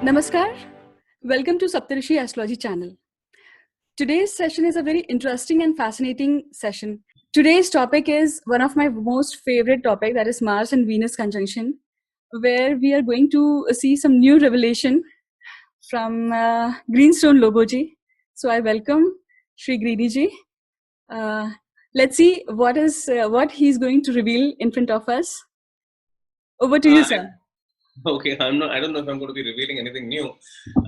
Namaskar. Welcome to Saptarishis Astrology channel. Today's session is a very interesting and fascinating session. Today's topic is one of my most favorite topic, that is Mars and Venus conjunction, where we are going to see some new revelation from Green Stone Lobo ji. So I welcome Shri Greeny ji. Let's see what he's going to reveal in front of us. Over to you, sir. Okay, I don't know if I'm going to be revealing anything new,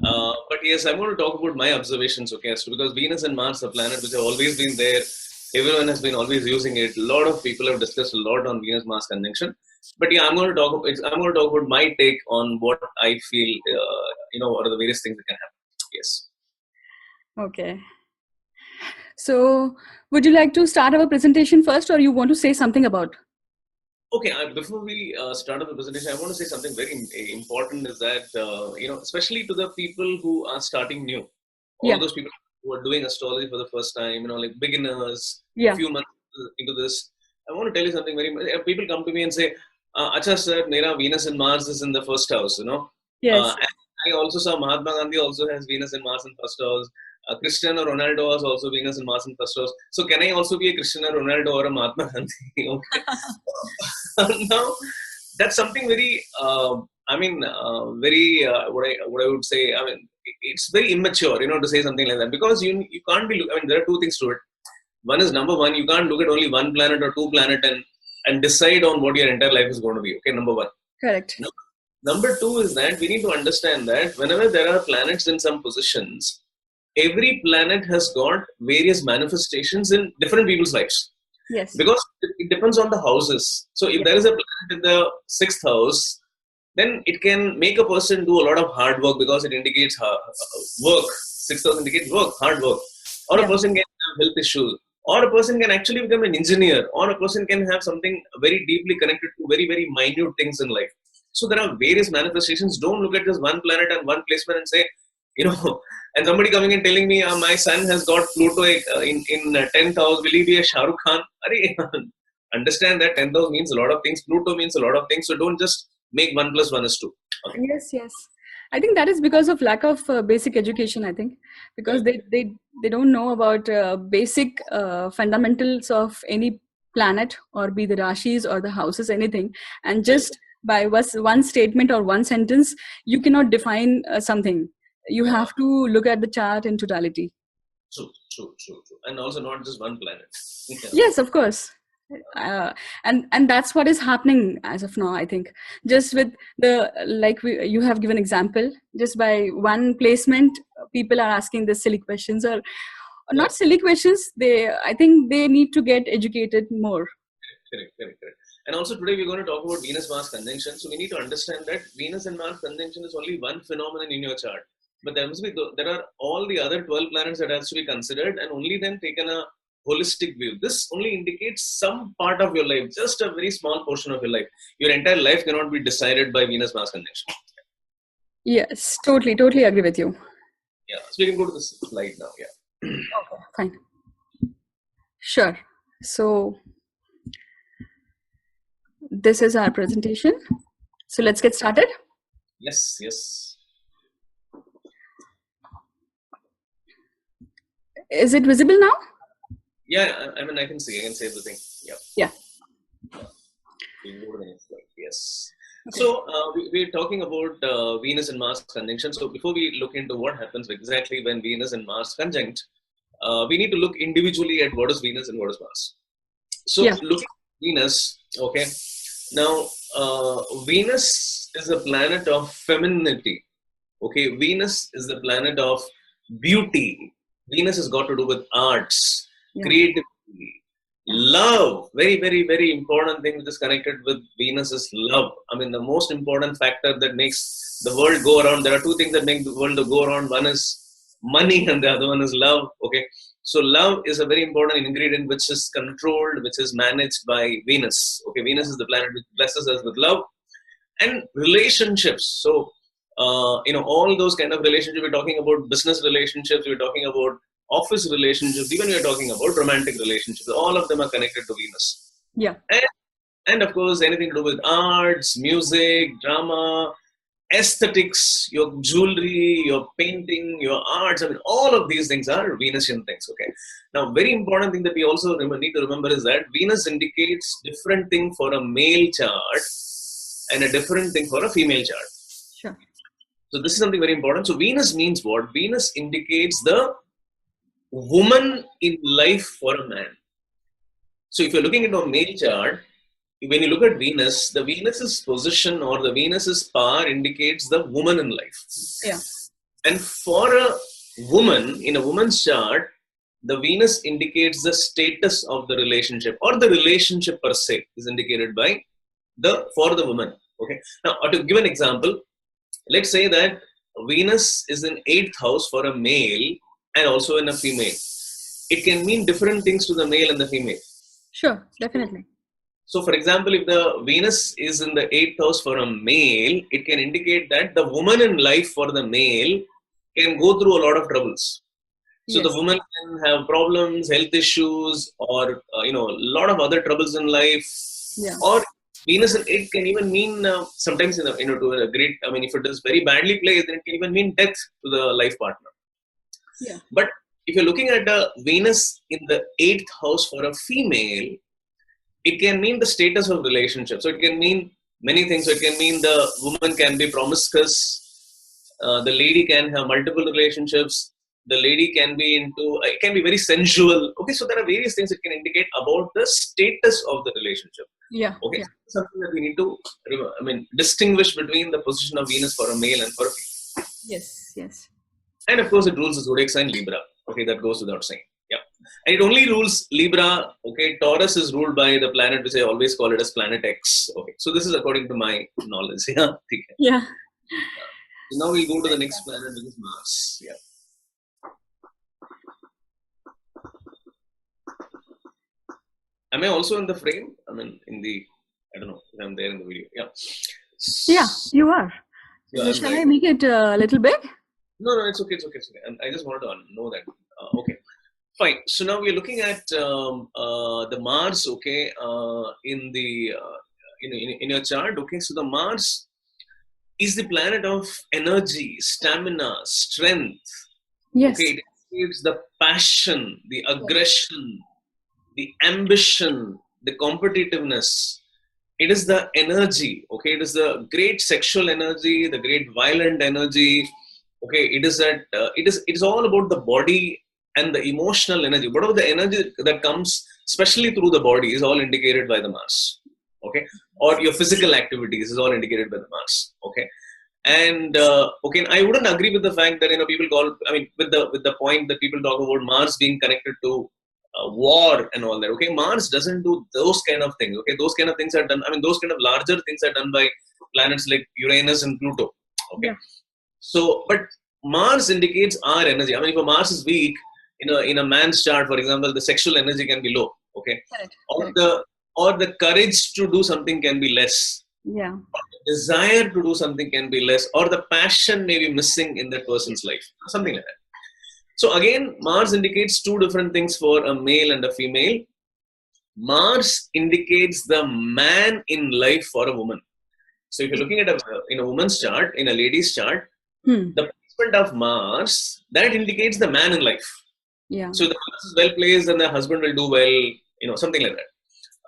but yes, I'm going to talk about my observations. Okay, because Venus and Mars are planets which have always been there. Everyone has been always using it. A lot of people have discussed a lot on Venus-Mars conjunction. But yeah, I'm going to talk about my take on what I feel. What are the various things that can happen. Yes. Okay. So, would you like to start our presentation first, or you want to say something about? Okay, before we start the presentation, I want to say something very important is that, especially to the people who are starting new, all those people who are doing astrology for the first time, like beginners, a few months into this, I want to tell you something people come to me and say, Acha sir, mera Venus and Mars is in the first house, Yes. I also saw Mahatma Gandhi also has Venus and Mars in first house. Cristiano Ronaldo has also Venus and Mars in first house. So can I also be a Cristiano Ronaldo or a Mahatma Gandhi? Okay. Now, that's something very, what I would say, it's very immature, to say something like that, because you can't be, there are two things to it. One is, number one, you can't look at only one planet or two planet and decide on what your entire life is going to be. Okay, number one. Correct. Number two is that we need to understand that whenever there are planets in some positions, every planet has got various manifestations in different people's lives. Yes. Because it depends on the houses. So if there is a planet in the sixth house, then it can make a person do a lot of hard work because it indicates work. Sixth house indicates work, hard work. Or a person can have health issues. Or a person can actually become an engineer. Or a person can have something very deeply connected to very, very minute things in life. So there are various manifestations. Don't look at just one planet and one placement and say, and somebody coming and telling me, my son has got Pluto in 10th house, will he be a Shah Rukh Khan? Understand that 10th house means a lot of things. Pluto means a lot of things. So don't just make 1 + 1 is 2. Okay. Yes. I think that is because of lack of basic education, I think, because they don't know about basic fundamentals of any planet, or be the rashis or the houses, anything. And just by one statement or one sentence, you cannot define something. You have to look at the chart in totality. True. And also not just one planet. Yes, of course. And that's what is happening as of now, I think. Just with you have given example, just by one placement, people are asking the silly questions, or not silly questions. I think they need to get educated more. Correct. And also today we're going to talk about Venus-Mars conjunction. So we need to understand that Venus and Mars conjunction is only one phenomenon in your chart. But there are all the other 12 planets that has to be considered, and only then taken a holistic view. This only indicates some part of your life, just a very small portion of your life. Your entire life cannot be decided by Venus-Mars conjunction. Yes, totally agree with you. Yeah, so we can go to this slide now. Yeah. Okay, fine. Sure. So this is our presentation. So let's get started. Yes. Is it visible now? Yeah, I can see everything. Yeah. We can go to the next slide. Yes. Okay. So we're talking about Venus and Mars conjunction. So before we look into what happens exactly when Venus and Mars conjunct, we need to look individually at what is Venus and what is Mars. So looking at Venus, okay. Now, Venus is a planet of femininity. Okay, Venus is the planet of beauty. Venus has got to do with arts, creativity, love. Very, very, very important thing which is connected with Venus is love. The most important factor that makes the world go around. There are two things that make the world go around. One is money and the other one is love. Okay, so love is a very important ingredient which is controlled, which is managed by Venus. Okay, Venus is the planet which blesses us with love and relationships. So all those kind of relationships, we're talking about business relationships, we're talking about office relationships, even we're talking about romantic relationships. All of them are connected to Venus. Yeah. And of course, anything to do with arts, music, drama, aesthetics, your jewelry, your painting, your arts. I mean, all of these things are Venusian things. Okay. Now, very important thing that we also need to remember is that Venus indicates different thing for a male chart and a different thing for a female chart. Sure. So this is something very important. So Venus means what? Venus indicates the woman in life for a man. So if you're looking at a male chart, when you look at Venus, the Venus's position or the Venus's power indicates the woman in life. Yeah. And for a woman, in a woman's chart, the Venus indicates the status of the relationship, or the relationship per se is indicated by for the woman. Okay. Now, to give an example, let's say that Venus is in 8th house for a male and also in a female. It can mean different things to the male and the female. Sure, definitely. So, for example, if the Venus is in the 8th house for a male, it can indicate that the woman in life for the male can go through a lot of troubles. So, the woman can have problems, health issues, or a lot of other troubles in life. Yeah. Or Venus in 8 can even mean sometimes to a great. I mean, if it is very badly placed, then it can even mean death to the life partner. Yeah. But if you're looking at a Venus in the 8th house for a female, it can mean the status of relationship. So it can mean many things. So it can mean the woman can be promiscuous, the lady can have multiple relationships, the lady can be it can be very sensual. Okay, so there are various things it can indicate about the status of the relationship. Yeah. Okay, Yeah. so something that we need to distinguish between the position of Venus for a male and for a female. Yes. Yes. And of course, it rules the zodiac sign Libra. Okay, that goes without saying. Yeah. And it only rules Libra. Okay, Taurus is ruled by the planet, which I always call it as planet X. Okay, so this is according to my knowledge. Yeah. Yeah. So now we'll go to the next planet, which is Mars. Yeah. Am I also in the frame? I mean, I don't know if I'm there in the video. Yeah. Yeah, you are. Yeah, Shall I make it a little big? No, it's okay. It's okay. I just wanted to know that. Okay. Fine. So now we're looking at the Mars, okay, in the in your chart. Okay, so the Mars is the planet of energy, stamina, strength. Yes. Okay, it indicates the passion, the aggression, the ambition, the competitiveness. It is the energy. Okay, it is the great sexual energy, the great violent energy. Okay, it is all about the body and the emotional energy. Whatever the energy that comes, especially through the body, is all indicated by the Mars. Okay, or your physical activities is all indicated by the Mars. Okay, and I wouldn't agree with the fact that people call. I mean, with the point that people talk about Mars being connected to war and all that. Okay, Mars doesn't do those kind of things. Okay, those kind of things are done. I mean, those kind of larger things are done by planets like Uranus and Pluto. Okay. Yeah. So, but Mars indicates our energy. I mean, if a Mars is weak, in a man's chart, for example, the sexual energy can be low. Okay, or the courage to do something can be less. Yeah. Or the desire to do something can be less, or the passion may be missing in that person's life. Something like that. So again, Mars indicates two different things for a male and a female. Mars indicates the man in life for a woman. So if you're looking at a woman's chart, in a lady's chart, the placement of Mars, that indicates the man in life. Yeah. So the Mars is well placed and the husband will do well, something like that.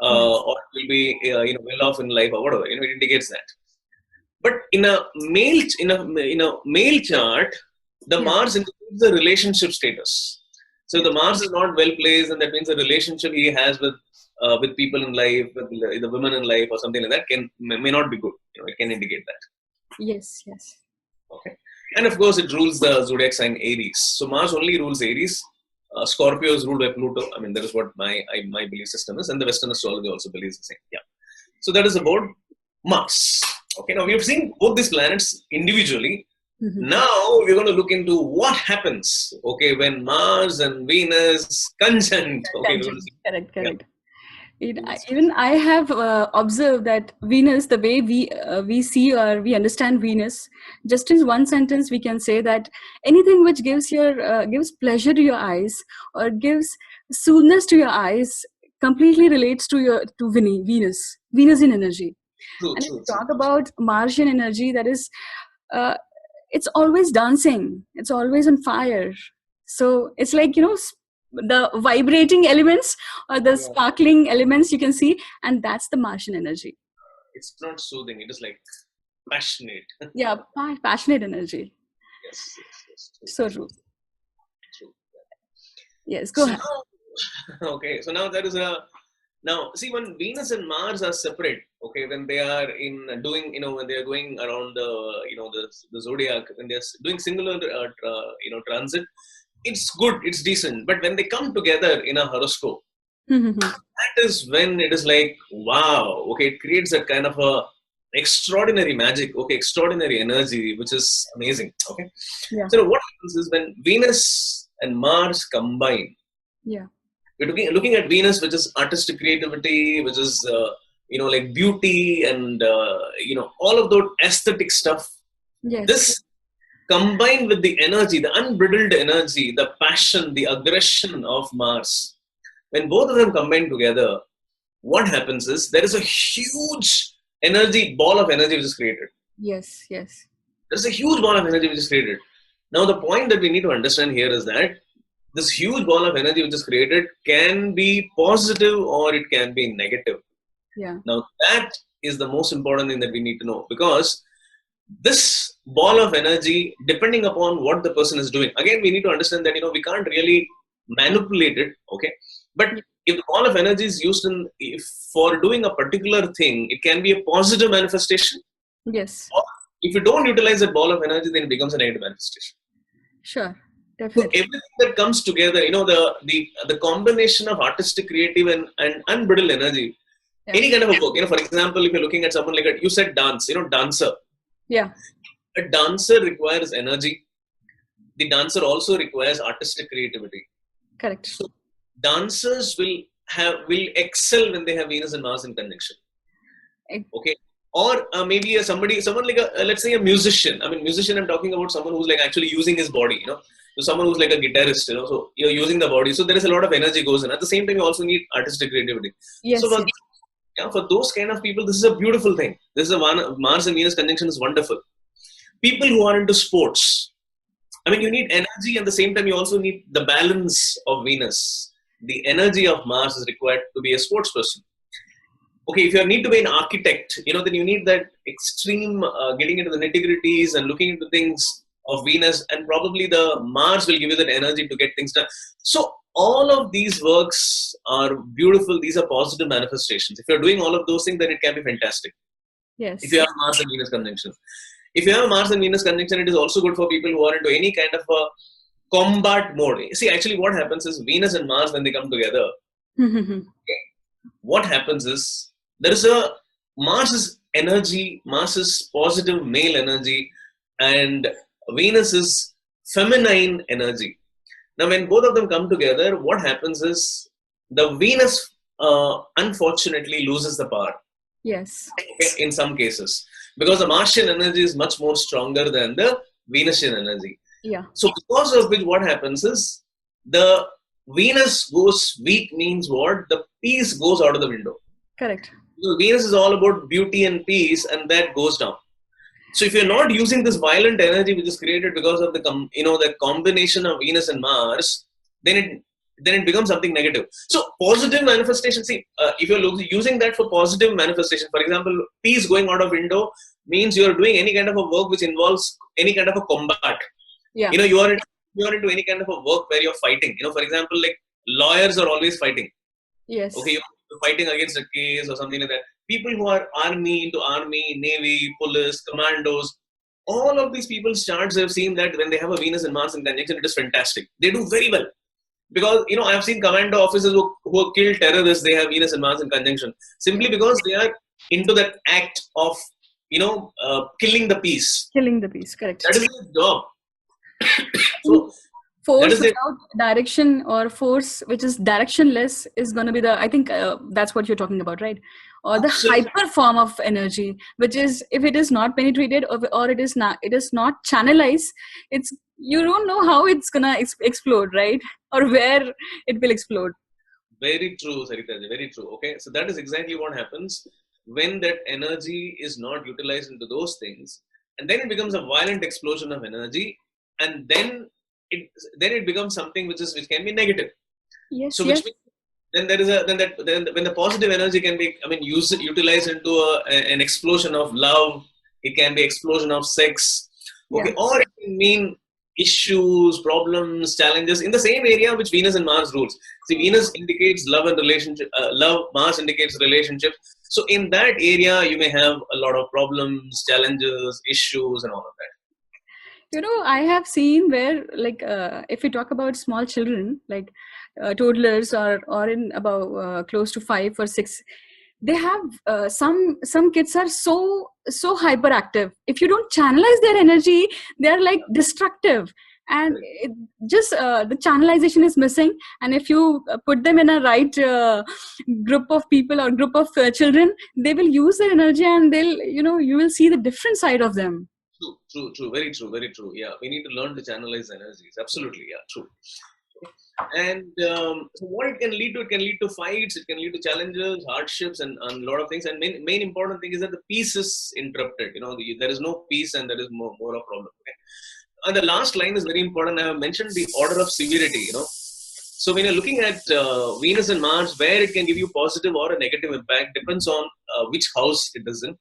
Or will be, well off in life or whatever, it indicates that. But in a male chart, the Mars indicates the relationship status. So the Mars is not well placed, and that means the relationship he has with people in life, with the women in life, or something like that may not be good. It can indicate that. Yes. Okay. And of course, it rules the zodiac sign Aries. So Mars only rules Aries. Scorpio is ruled by Pluto. I mean, that is what my belief system is, and the Western astrology also believes the same. Yeah. So that is about Mars. Okay. Now we have seen both these planets individually. Mm-hmm. Now we're going to look into what happens. Okay, when Mars and Venus conjunct. Okay. Correct. Yeah. Even I have observed that Venus, the way we see or we understand Venus, just in one sentence we can say that anything which gives pleasure to your eyes or gives soothness to your eyes completely relates to Venus in energy. True. Talk about Martian energy, that is uh, it's always dancing, it's always on fire. So it's like, the vibrating elements or the sparkling elements you can see, and that's the Martian energy. It's not soothing, it is like passionate. Yeah, passionate energy. Yes, yes, yes. True. So true. True. Yes, go So ahead. now, okay, so now there is a, now see, when Venus and Mars are separate, okay, when they are in doing, when they are going around the zodiac, when they're doing singular, transit, it's good, it's decent. But when they come together in a horoscope, that is when it is like, wow, okay, it creates a kind of a extraordinary magic, okay, extraordinary energy, which is amazing, okay. Yeah. So what happens is when Venus and Mars combine, Yeah. we're looking at Venus, which is artistic creativity, which is like beauty and all of those aesthetic stuff. Yes. This combined with the energy, the unbridled energy, the passion, the aggression of Mars, when both of them combine together, what happens is there is a huge ball of energy which is created. Yes. Yes. There's a huge ball of energy which is created. Now, the point that we need to understand here is that this huge ball of energy which is created can be positive or it can be negative. Yeah. Now, that is the most important thing that we need to know, because this ball of energy, depending upon what the person is doing, again, we need to understand that, we can't really manipulate it, okay? But if the ball of energy is used for doing a particular thing, it can be a positive manifestation. Yes. Or if you don't utilize that ball of energy, then it becomes a negative manifestation. Sure. So Definitely. everything that comes together, the combination of artistic, creative, and unbridled energy, any kind of a work. For example, if you're looking at someone like you said dance, dancer. Yeah. A dancer requires energy. The dancer also requires artistic creativity. Correct. So dancers will excel when they have Venus and Mars in conjunction. Okay. Or maybe someone like let's say a musician. I mean, musician, I'm talking about someone who's like actually using his body, So someone who's like a guitarist, so you're using the body. So there is a lot of energy goes in. At the same time, you also need artistic creativity. Yes. So for those kind of people, this is a beautiful thing. This is Mars and Venus conjunction is wonderful. People who are into sports, I mean, you need energy, at the same time, you also need the balance of Venus. The energy of Mars is required to be a sports person. Okay, if you need to be an architect, then you need that extreme getting into the nitty-gritties and looking into things of Venus, and probably the Mars will give you that energy to get things done. So all of these works are beautiful. These are positive manifestations. If you're doing all of those things, then it can be fantastic. Yes. If you have Mars and Venus conjunction. If you have Mars and Venus conjunction, it is also good for people who are into any kind of a combat mode. See, actually what happens is Venus and Mars, when they come together, what happens is there is a Mars' energy, Mars' positive male energy, and Venus is feminine energy. Now, when both of them come together, what happens is the Venus unfortunately loses the power. Yes. Okay, in some cases, because the Martian energy is much more stronger than the Venusian energy. Yeah. So because of which, what happens is the Venus goes weak means what? The peace goes out of the window. Correct. So Venus is all about beauty and peace, and that goes down. So if you're not using this violent energy which is created because of the combination of Venus and Mars, then it becomes something negative. So positive manifestation, see, if you're using that for positive manifestation, for example, peace going out of window means you're doing any kind of a work which involves any kind of a combat. Yeah. You are into any kind of a work where you're fighting. For example, like lawyers are always fighting. Yes. Okay, you're fighting against a case or something like that. People who are into army, navy, police, commandos, all of these people's charts, I've seen that when they have a Venus and Mars in conjunction, it is fantastic. They do very well. Because, I've seen commando officers who kill terrorists, they have Venus and Mars in conjunction. Simply because they are into that act of, killing the peace. Killing the peace, correct. That is their job. So, force without direction, or force which is directionless, is going to be I think that's what you're talking about, right? Or the hyper form of energy, which is, if it is not penetrated or it is not channelized, you don't know how it's gonna explode, right? Or where it will explode. Very true, Sarita. Very true. Okay, so that is exactly what happens when that energy is not utilized into those things, and then it becomes a violent explosion of energy, and then it becomes something which can be negative. Yes, So yes. which means then there is a then when the positive energy can be utilized into an explosion of love, it can be explosion of sex, okay, Yeah. or it can mean issues, problems, challenges in the same area which Venus and Mars rules. See, Venus indicates love and relationship, love, Mars indicates relationship. So in that area you may have a lot of problems, challenges, issues, and all of that. I have seen where, like, if we talk about small children, like toddlers or in about close to 5 or 6, they have some kids are so hyperactive. If you don't channelize their energy, they are like destructive, and just the channelization is missing. And if you put them in a right group of people or group of children, they will use their energy, and they'll you will see the different side of them. True. Very true, very true. Yeah, we need to learn to channelize energies. Absolutely, yeah, true. And so what it can lead to, fights, it can lead to challenges, hardships, and a lot of things. And main important thing is that the peace is interrupted. There is no peace, and there is more a problem. Okay? And the last line is very important. I have mentioned the order of severity. So when you're looking at Venus and Mars, where it can give you positive or a negative impact depends on which house it is in.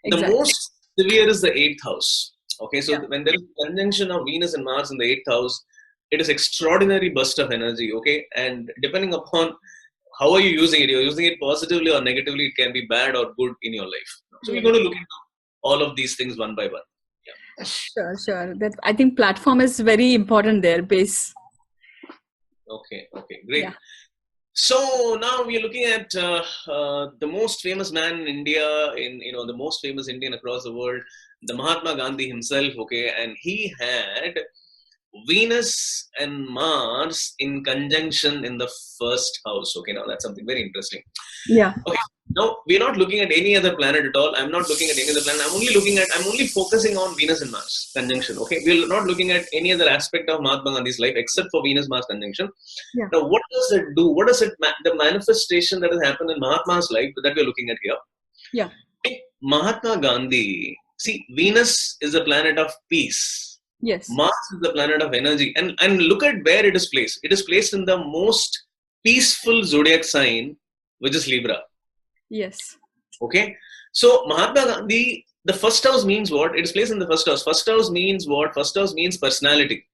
Exactly. The most severe is the 8th house. Okay, so Yeah. when there is a conjunction of Venus and Mars in the 8th house, it is extraordinary burst of energy. Okay, and depending upon how are you using it, you're using it positively or negatively, it can be bad or good in your life. So we're going to look into all of these things one by one. Yeah. Sure. That, I think platform is very important there, base. Okay, great. Yeah. So now we are looking at the most famous man in India, the most famous Indian across the world, the Mahatma Gandhi himself. Okay, and he had Venus and Mars in conjunction in the first house. Okay, now that's something very interesting. Yeah. Okay, now we're not looking at any other planet at all. I'm not looking at any other planet. I'm only focusing on Venus and Mars conjunction. Okay, we're not looking at any other aspect of Mahatma Gandhi's life except for Venus Mars conjunction. Yeah. Now, what does it do? What does it the manifestation that has happened in Mahatma's life that we're looking at here? Yeah. Mahatma Gandhi. See, Venus is a planet of peace. Yes. Mars is the planet of energy. And look at where it is placed. It is placed in the most peaceful zodiac sign, which is Libra. Yes. Okay. So Mahatma Gandhi, the first house means what? It is placed in the first house. First house means what? First house means personality.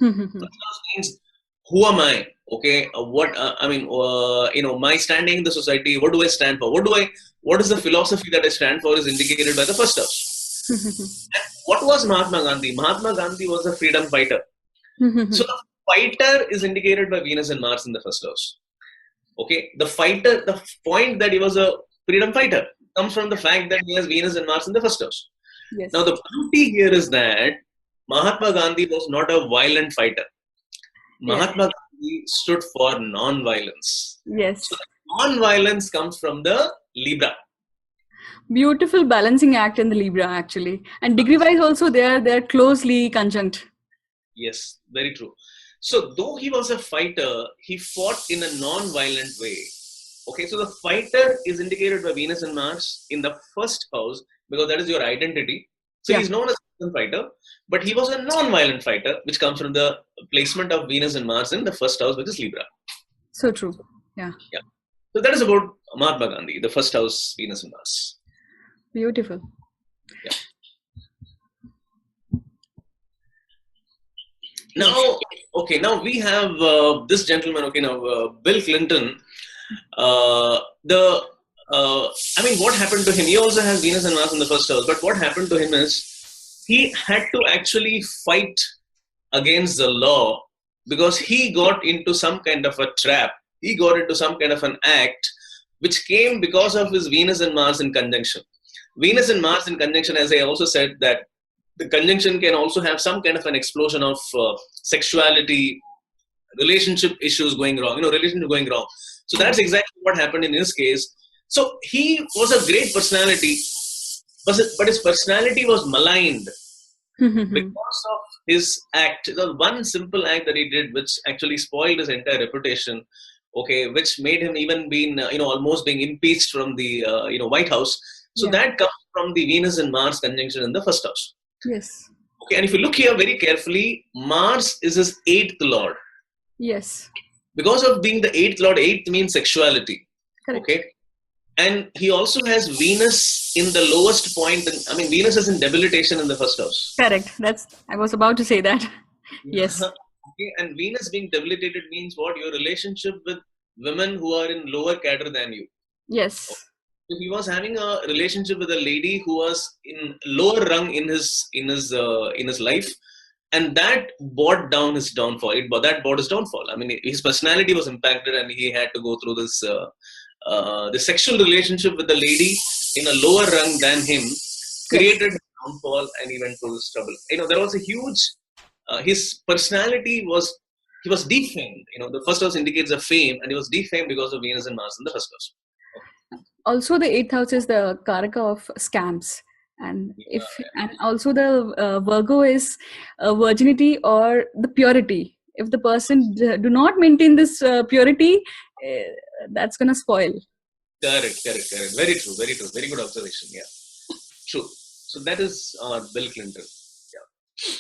First house means who am I? Okay. My standing in the society. What do I stand for? What is the philosophy that I stand for is indicated by the first house. What was Mahatma Gandhi? Mahatma Gandhi was a freedom fighter. So the fighter is indicated by Venus and Mars in the first house. Okay, the fighter, the point that he was a freedom fighter comes from the fact that he has Venus and Mars in the first house. Yes. Now the beauty here is that Mahatma Gandhi was not a violent fighter. Mahatma Gandhi stood for non-violence. Yes. So non-violence comes from the Libra. Beautiful balancing act in the Libra, actually. And degree-wise also, they're closely conjunct. Yes, very true. So though he was a fighter, he fought in a non-violent way. Okay, so the fighter is indicated by Venus and Mars in the first house because that is your identity. So he's known as a fighter, but he was a non-violent fighter, which comes from the placement of Venus and Mars in the first house, which is Libra. So true. Yeah. So that is about Mahatma Gandhi, the first house, Venus and Mars. Beautiful. Yeah. Now we have this gentleman. Okay, now Bill Clinton. What happened to him? He also has Venus and Mars in the first house. But what happened to him is he had to actually fight against the law because he got into some kind of a trap. He got into some kind of an act which came because of his Venus and Mars in conjunction. Venus and Mars in conjunction, as I also said, that the conjunction can also have some kind of an explosion of sexuality, relationship issues going wrong, relationship going wrong. So that's exactly what happened in his case. So he was a great personality, but his personality was maligned because of his act. One simple act that he did, which actually spoiled his entire reputation. Okay, which made him even being, almost being impeached from the, White House. So that comes from the Venus and Mars conjunction in the first house. Yes. Okay, and if you look here very carefully, Mars is his 8th lord. Yes. Because of being the 8th lord, 8th means sexuality. Correct. Okay, and he also has Venus in the lowest point. Venus is in debilitation in the first house. Correct. I was about to say that. Yes. Okay, and Venus being debilitated means what? Your relationship with women who are in lower cadre than you. Yes. So he was having a relationship with a lady who was in lower rung in his life, and that brought down his downfall. That brought his downfall. I mean, his personality was impacted, and he had to go through the sexual relationship with the lady in a lower rung than him, created his downfall, and he went through this trouble. There was a huge. His personality was. He was defamed. The first house indicates a fame, and he was defamed because of Venus and Mars in the first house. Also, the eighth house is the karaka of scams, and also the Virgo is virginity or the purity. If the person do not maintain this purity, that's gonna spoil. Correct. Very true. Very good observation. Yeah, true. So that is Bill Clinton. Yeah.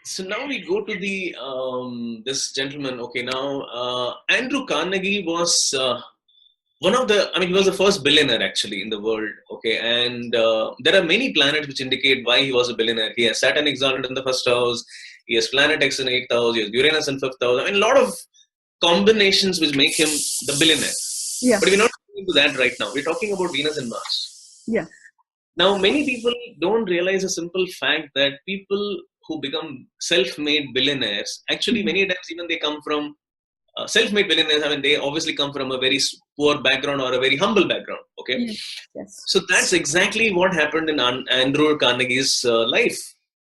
So now we go to the this gentleman. Okay, now Andrew Carnegie was he was the first billionaire actually in the world. Okay, and there are many planets which indicate why he was a billionaire. He has Saturn exalted in the first house. He has Planet X in 8th house. He has Uranus in 5th house. A lot of combinations which make him the billionaire. Yeah. But we're not talking into that right now. We're talking about Venus and Mars. Yeah. Now, many people don't realize a simple fact that people who become self-made billionaires, actually many times even they come from self-made billionaires. They obviously come from a very poor background or a very humble background. Okay, yes. So that's exactly what happened in Andrew Carnegie's life.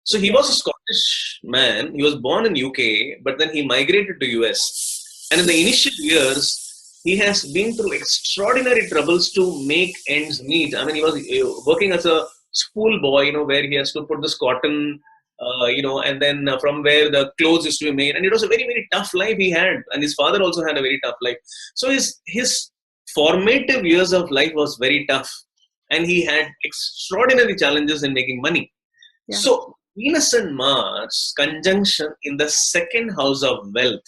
So he was a Scottish man. He was born in UK, but then he migrated to US. And in the initial years, he has been through extraordinary troubles to make ends meet. He was working as a schoolboy, where he has to put this cotton. And then from where the clothes used to be made, and it was a very, very tough life he had, and his father also had a very tough life. So his formative years of life was very tough, and he had extraordinary challenges in making money. Yeah. So Venus and Mars conjunction in the second house of wealth,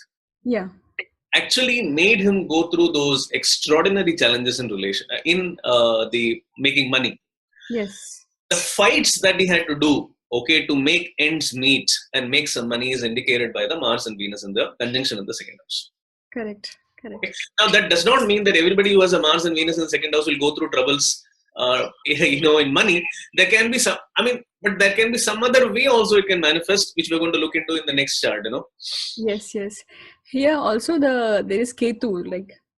actually made him go through those extraordinary challenges in the making money. Yes, the fights that he had to do. Okay, to make ends meet and make some money is indicated by the Mars and Venus in the conjunction in the second house. Correct. Okay. Now that does not mean that everybody who has a Mars and Venus in the second house will go through troubles, in money. There can be some. But there can be some other way also it can manifest, which we're going to look into in the next chart. Yes. Here also there is Ketu,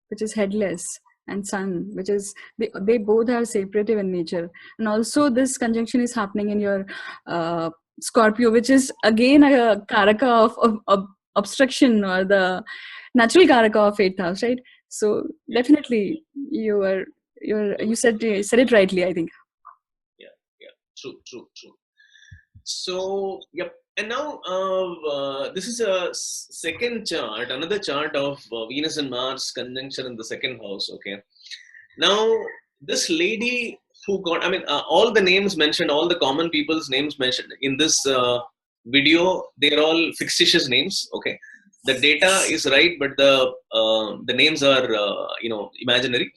which is headless, and Sun, which is they both are separative in nature, and also this conjunction is happening in your Scorpio, which is again a karaka of obstruction, or the natural karaka of 8th house, right? So definitely you said it rightly, I think. Yeah, true. So yep. And now this is a second chart, another chart of Venus and Mars conjunction in the second house. Okay. Now this lady who got, all the names mentioned, all the common people's names mentioned in this video, they're all fictitious names. Okay. The data is right, but the names are imaginary.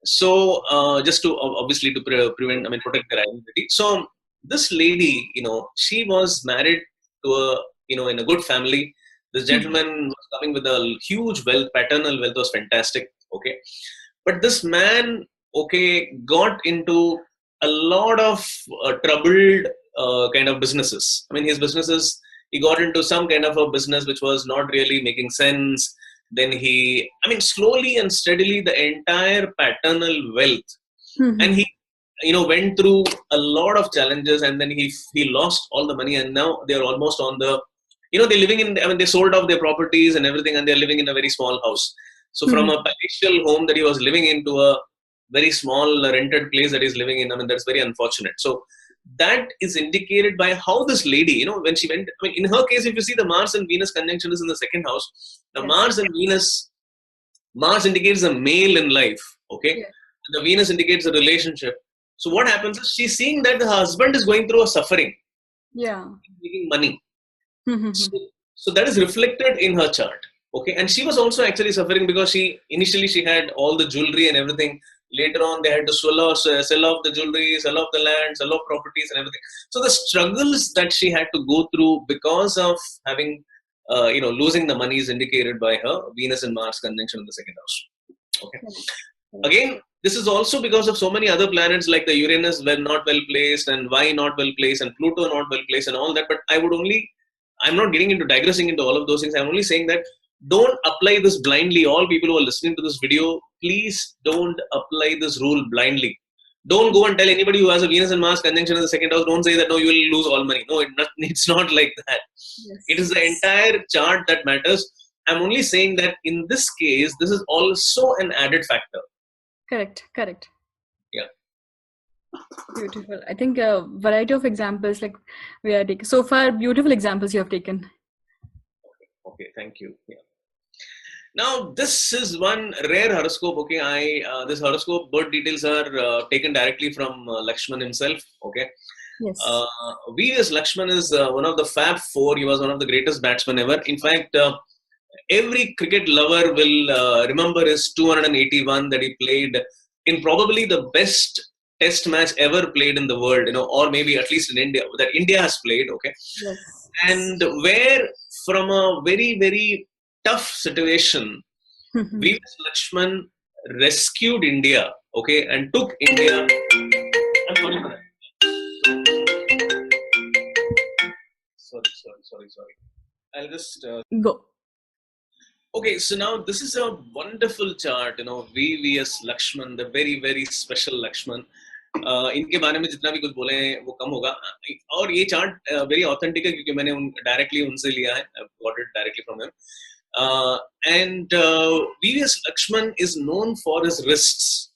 So just to obviously to protect their identity. So this lady, she was married to in a good family. This gentleman was coming with a huge wealth, paternal wealth was fantastic. Okay. But this man, got into a lot of troubled kind of businesses. His businesses, he got into some kind of a business which was not really making sense. Then slowly and steadily, the entire paternal wealth, and he went through a lot of challenges, and then he lost all the money, and now they're almost on the they're living in, they sold off their properties and everything, and they're living in a very small house. So from a palatial home that he was living into a very small rented place that he's living in, that's very unfortunate. So that is indicated by how this lady, when she went, in her case, if you see the Mars and Venus conjunction is in the second house. Now Mars and Venus, Mars indicates a male in life. Okay. The Venus indicates a relationship. So what happens is she's seeing that her husband is going through a suffering, Yeah. making money. So that is reflected in her chart. Okay, and she was also actually suffering because initially she had all the jewelry and everything. Later on, they had to sell off the jewelry, sell off the land, sell off properties and everything. So the struggles that she had to go through because of having, losing the money is indicated by her Venus and Mars conjunction in the second house. Okay. Again, this is also because of so many other planets like the Uranus were not well placed, and why not well placed, and Pluto not well placed, and all that. But I'm not getting into digressing into all of those things. I'm only saying that don't apply this blindly. All people who are listening to this video, please don't apply this rule blindly. Don't go and tell anybody who has a Venus and Mars conjunction in the second house, don't say that, no, you will lose all money. No, it's not like that. Yes. It is the entire chart that matters. I'm only saying that in this case, this is also an added factor. Correct. Yeah. Beautiful. I think a variety of examples like we are taking. So far, beautiful examples you have taken. Okay, thank you. Yeah. Now, this is one rare horoscope. Okay, this horoscope birth details are taken directly from Lakshman himself. Okay. Yes. V.S. Lakshman is one of the Fab Four. He was one of the greatest batsmen ever. In fact, every cricket lover will remember his 281 that he played in probably the best test match ever played in the world, or maybe at least in India, that India has played, okay? Yes. And where from a very, very tough situation, V.S. Lakshman rescued India, okay, and took India. I'm sorry for that. Sorry. I'll just go. Okay, so now this is a wonderful chart, VVS Lakshman, the very, very special Lakshman. इनके बारे में जितना भी कुछ बोले वो कम होगा, और ये चार्ट वेरी ऑथेंटिक है क्योंकि मैंने डायरेक्टली उनसे लिया है, I've got it directly from him. And VVS Lakshman is known for his wrists.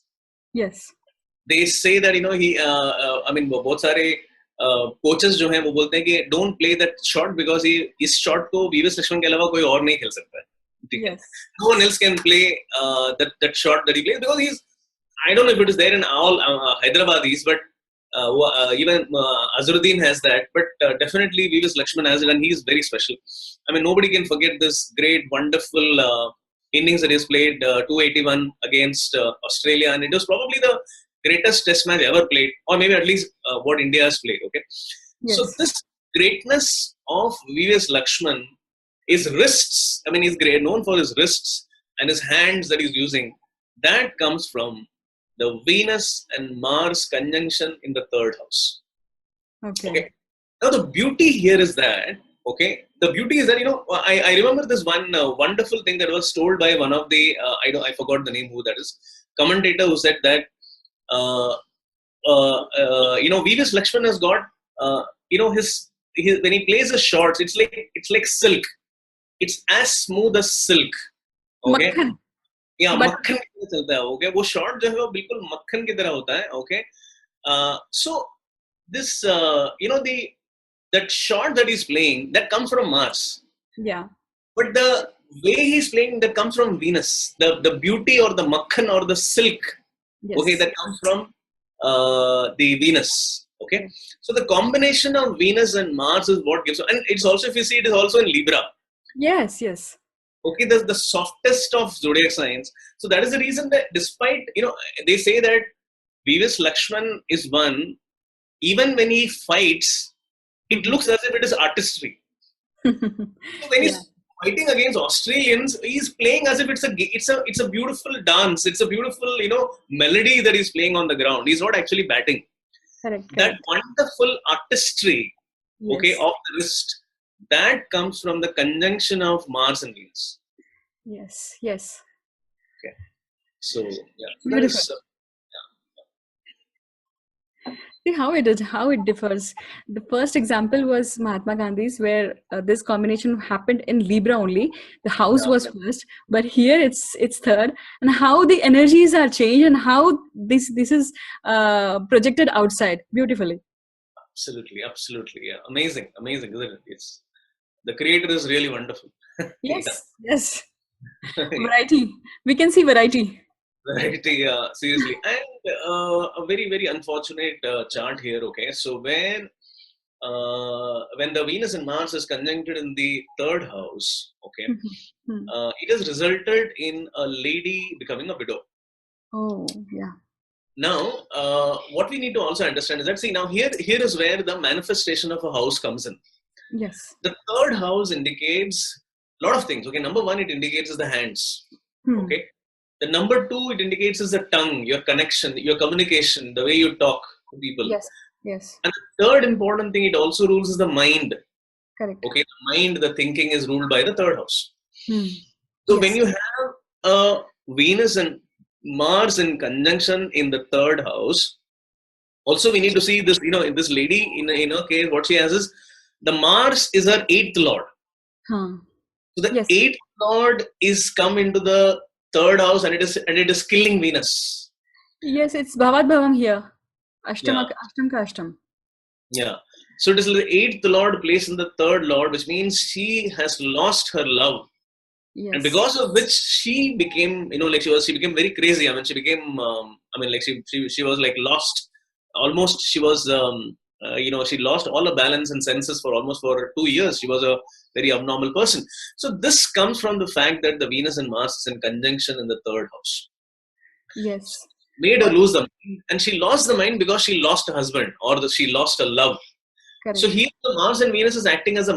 Yes. They say that बहुत सारे कोचेस जो हैं वो बोलते हैं कि don't play that shot because इस shot को VVS Lakshman के अलावा कोई और नहीं खेल सकता है. Yes. No one else can play that shot that he plays because I don't know if it is there in all Hyderabadis, but even Azharuddin has that. But definitely V.S. Lakshman has it, and he is very special. I mean, nobody can forget this great, wonderful innings that he has played, 281 against Australia, and it was probably the greatest Test match ever played, or maybe at least what India has played. Okay, yes. So this greatness of V.S. Lakshman. His wrists, he's known for his wrists and his hands that he's using. That comes from the Venus and Mars conjunction in the third house. Okay. Now the beauty here is that, the beauty is that, I remember this one wonderful thing that was told by one of the, I forgot the name who that is, commentator who said that, V.S. Lakshman has got, his when he plays his shots, it's like silk. It's as smooth as silk. Okay. Makhan. Yeah, मक्खन की तरह चलता है. Okay, वो shot जो है वो बिल्कुल मक्खन की तरह होता है. Okay. So this, that shot that he's playing, that comes from Mars. Yeah. But the way he's playing, that comes from Venus. The beauty or the makhan or the silk, yes. Okay, that comes from the Venus. Okay. So the combination of Venus and Mars is what gives, and it's also, if you see, it is also in Libra. Yes. Okay, that's the softest of zodiac signs. So that is the reason that despite, they say that V.S. Lakshman is one, even when he fights, it looks as if it is artistry. So when he's fighting against Australians, he's playing as if it's a beautiful dance. It's a beautiful, melody that he's playing on the ground. He's not actually batting. Correct. That wonderful artistry, yes. Of the wrist, that comes from the conjunction of Mars and Venus. Yes. Okay. So, yeah. Beautiful. See how it differs. The first example was Mahatma Gandhi's, where this combination happened in Libra only. The house was first, but here it's third. And how the energies are changed and how this is projected outside beautifully. Absolutely. Yeah, amazing, isn't it? The creator is really wonderful. Yes. Variety. We can see variety. Right, yeah, seriously. And a very, very unfortunate chart here, okay? So when the Venus and Mars is conjuncted in the third house, okay, Hmm. it has resulted in a lady becoming a widow. Oh, yeah. Now, what we need to also understand is that, see, now here is where the manifestation of a house comes in. Yes. The third house indicates a lot of things. Okay, number one, it indicates is the hands. Hmm. Okay, the number two, it indicates is the tongue, your connection, your communication, the way you talk to people. Yes. Yes. And the third important thing it also rules is the mind. Correct. Okay, the mind, the thinking is ruled by the third house. Hmm. So when Yes. you have a Venus and Mars in conjunction in the third house, also we need to see this, in this lady, in her case, what she has is the Mars is her eighth lord. Huh. So the Yes. eighth lord is come into the third house, and it is killing Venus. Yes, it's Bhavad Bhavam here. Yeah, Ashtam ka Ashtam. yeah. So it is the eighth lord placed in the third lord, which means she has lost her love, and Yes. because of which she became, like she became very crazy. I mean, she became, like she was like lost. Almost she was, she lost all her balance and senses for 2 years. She was a very abnormal person. So this comes from the fact that the Venus and Mars is in conjunction in the third house. Yes. Made her lose the mind, and she lost the mind because she lost her husband, or she lost her love. So Correct. here the Mars and Venus is acting as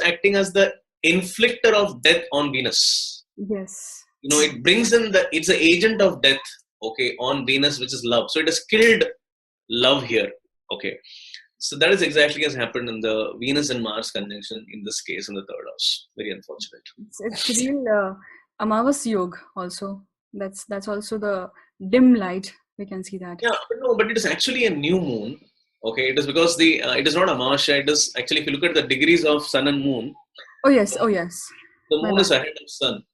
acting as the inflictor of death on Venus. Yes. It brings in it's an agent of death, okay, on Venus, which is love. So it has killed love here, okay. So that is exactly has happened in the Venus and Mars conjunction in this case in the third house. Very unfortunate. It's real Amavas Yog also. That's also the dim light. We can see that. Yeah, but no, but it is actually a new moon. Okay, it is because it is not a Marsha. It is actually, if you look at the degrees of Sun and Moon, Oh yes. the, Oh yes. the My Moon bad. is ahead of Sun.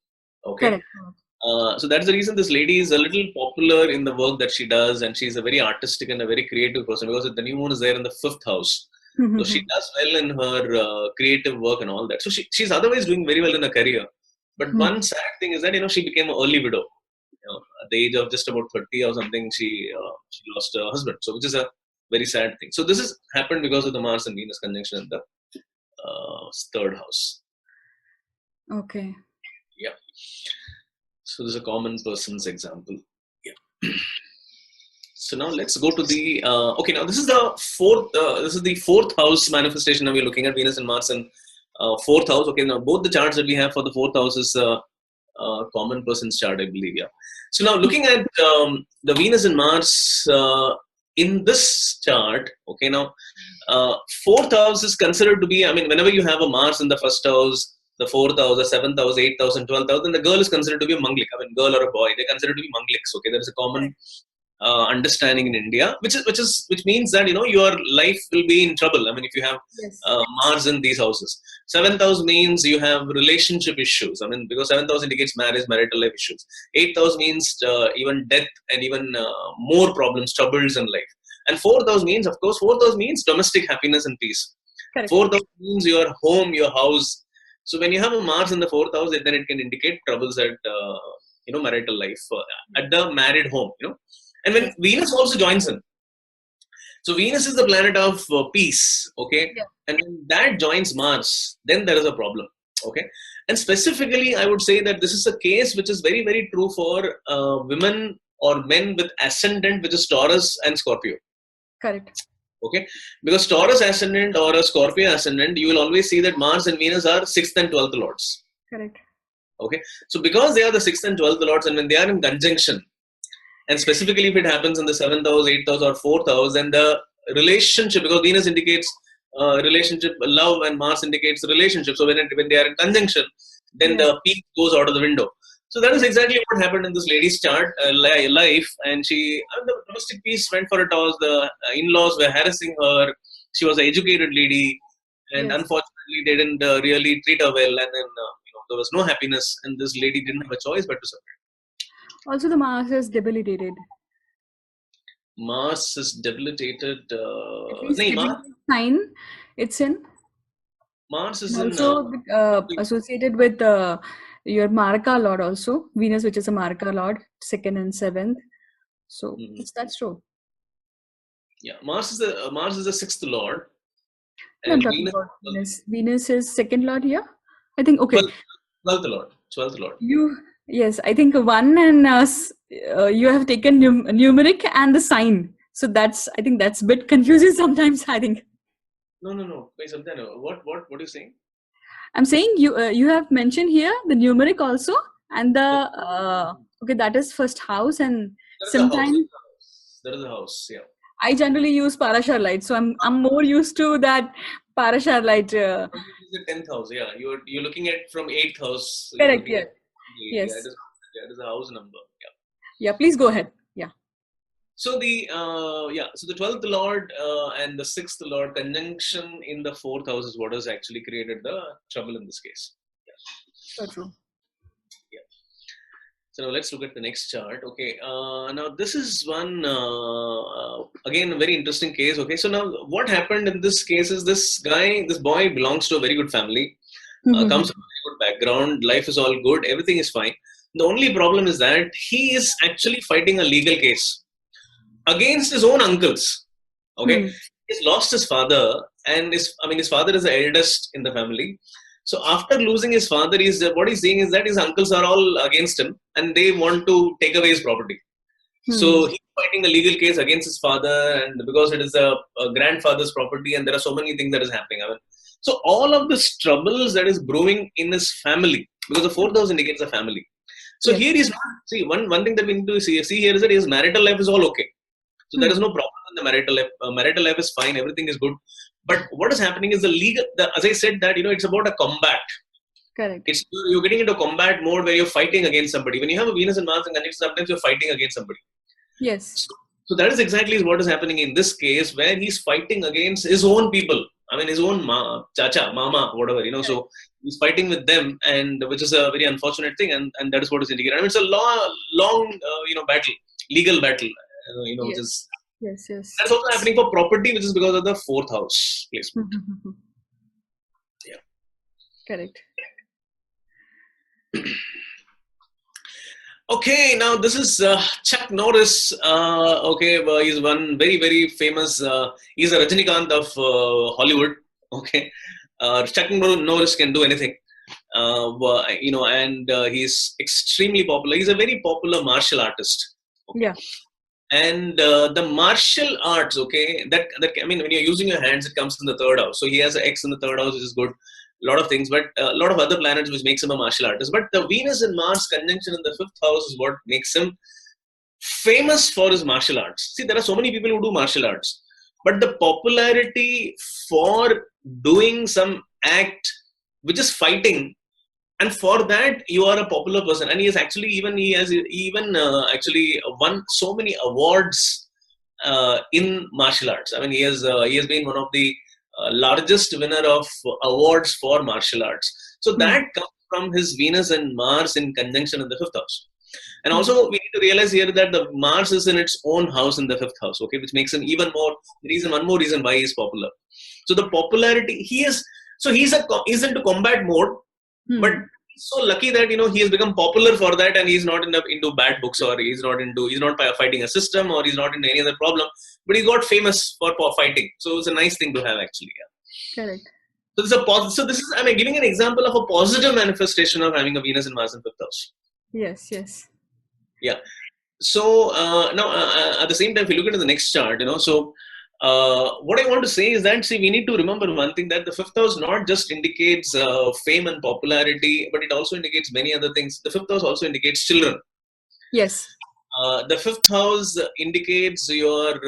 Okay, Correct. so that's the reason this lady is a little popular in the work that she does, and she's a very artistic and a very creative person because the new moon is there in the fifth house. So she does well in her creative work and all that. So she's otherwise doing very well in her career. But one sad thing is that she became an early widow. At the age of just about 30 or something, she lost her husband. So which is a very sad thing. So this has happened because of the Mars and Venus conjunction in the third house. Okay. Yeah. So this is a common person's example. Yeah. So now let's go to the okay. Now this is the fourth. This is the fourth house manifestation. Now we're looking at Venus and Mars and fourth house. Okay. Now both the charts that we have for the fourth house is common person's chart, I believe. Yeah. So now looking at the Venus and Mars in this chart. Okay. Now fourth house is considered to be. I mean, whenever you have a Mars in the first house, the fourth house, the seventh house, 8th house, and 12th house, then the girl is considered to be a manglik. I mean, girl or a boy, they're considered to be mangliks. Okay, there is a common understanding in India, which means that your life will be in trouble. I mean, if you have Yes. Mars in these houses, seventh house means you have relationship issues. I mean, because seventh house indicates marriage, marital life issues. 8th house means even death and even more problems, troubles in life. And fourth house means, of course, fourth house means domestic happiness and peace. Correct. Fourth house means your home, your house. So when you have a Mars in the fourth house, then it can indicate troubles at marital life at the married home. And when Venus also joins in, so Venus is the planet of peace, okay? Yeah. And when that joins Mars, then there is a problem, okay? And specifically, I would say that this is a case which is very, very true for women or men with ascendant, which is Taurus and Scorpio. Correct. Okay, because Taurus ascendant or a Scorpio ascendant, you will always see that Mars and Venus are 6th and 12th lords. Correct. Okay, so because they are the 6th and 12th lords, and when they are in conjunction, and specifically if it happens in the 7th house, 8th house, or 4th house, then the relationship, because Venus indicates relationship, love, and Mars indicates relationship. So when they are in conjunction, then the peak goes out of the window. So that is exactly what happened in this lady's chart life, and the domestic peace went for a toss. The in-laws were harassing her. She was an educated lady, and unfortunately, they didn't really treat her well. And then there was no happiness, and this lady didn't have a choice but to separate. Also, the Mars is debilitated. Mars is debilitated. At least sign it's in. Mars is also associated with your Maraka Lord also, Venus, which is a Maraka Lord, 2nd and 7th. So that's true. Yeah, Mars is the sixth lord, No, I'm and talking about Venus. Venus is 2nd Lord here. I think, okay. 12th lord. Yes, I think one and you have taken numeric and the sign. So I think that's a bit confusing sometimes, I think. No. Wait, something. What are you saying? I'm saying you have mentioned here the numeric also, and the okay, that is first house, and sometimes There is a house. Yeah. I generally use Parashar light, so I'm more used to that Parashar light. This is the 10th house. Yeah, you're looking at from 8th house. So you're Correct. looking Yes. at Yes. it is a house number. Yeah. Yeah. Please go ahead. Yeah. So the 12th lord and the 6th lord conjunction in the 4th house is what has actually created the trouble in this case. Yeah. So true. Yeah. So now let's look at the next chart. Okay. Now this is one again a very interesting case. Okay. So now what happened in this case is this boy belongs to a very good family, comes from a very good background. Life is all good. Everything is fine. The only problem is that he is actually fighting a legal case against his own uncles. Okay, he's lost his father, and his father is the eldest in the family. So after losing his father, what he's seeing is that his uncles are all against him, and they want to take away his property. So he's fighting a legal case against his father, and because it is a grandfather's property, and there are so many things that is happening. So all of this troubles that is brewing in his family, because the 4th house indicates a family. So here he's not. See, one thing that we need to see here is that his marital life is all okay. So there is no problem in the marital life. Marital life is fine. Everything is good. But what is happening is as I said that, it's about a combat. Correct. You're getting into combat mode where you're fighting against somebody. When you have a Venus and Mars in conjunction, sometimes you're fighting against somebody. Yes. So that is exactly what is happening in this case, where he's fighting against his own people. His own chacha, mama, whatever, So he's fighting with them, and which is a very unfortunate thing, and that is what is indicated. It's a long battle, legal battle, which is. Yes. That's also happening for property, which is because of the 4th house placement. Yeah. Correct. Okay, now this is Chuck Norris. He's one very, very famous. He's a Rajinikanth of Hollywood. Okay, Chuck Norris can do anything. And he's extremely popular. He's a very popular martial artist. Okay? Yeah. And the martial arts, okay, when you're using your hands, it comes in the 3rd house. So he has an X in the 3rd house, which is good. A lot of things, but a lot of other planets which makes him a martial artist. But the Venus and Mars conjunction in the 5th house is what makes him famous for his martial arts. See, there are so many people who do martial arts, but the popularity for doing some act which is fighting, and for that you are a popular person. And he has actually actually won so many awards in martial arts. He has been one of the largest winner of awards for martial arts. So that comes from his Venus and Mars in conjunction in the 5th house. And also we need to realize here that the Mars is in its own house in the 5th house, okay, which makes him one more reason why he is popular. So the popularity, he's into combat mode, but he's so lucky that he has become popular for that, and he's not into bad books, or he's not fighting a system, or he's not into any other problem, but he got famous for fighting. So it's a nice thing to have, actually. Yeah. Correct. So this is I'm giving an example of a positive manifestation of having a Venus and Mars in 5th house. Yes. Yeah. So now at the same time, if you look into the next chart, so what I want to say is that, we need to remember one thing, that the 5th house not just indicates fame and popularity, but it also indicates many other things. The 5th house also indicates children. Yes. The 5th house indicates your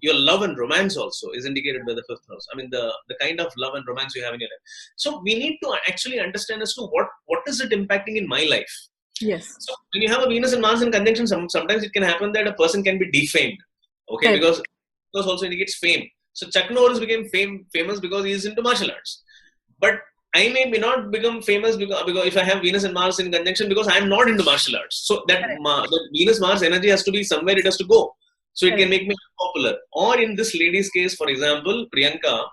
love and romance also is indicated by the 5th house. The kind of love and romance you have in your life. So we need to actually understand as to what is it impacting in my life. Yes. So when you have a Venus and Mars in conjunction, sometimes it can happen that a person can be defamed. Okay, Correct. because also indicates fame. So Chuck Norris became famous because he is into martial arts. But I may not become famous because if I have Venus and Mars in conjunction, because I am not into martial arts. So that the Venus-Mars energy has to be somewhere, it has to go. So it can make me popular. Or in this lady's case, for example, Priyanka,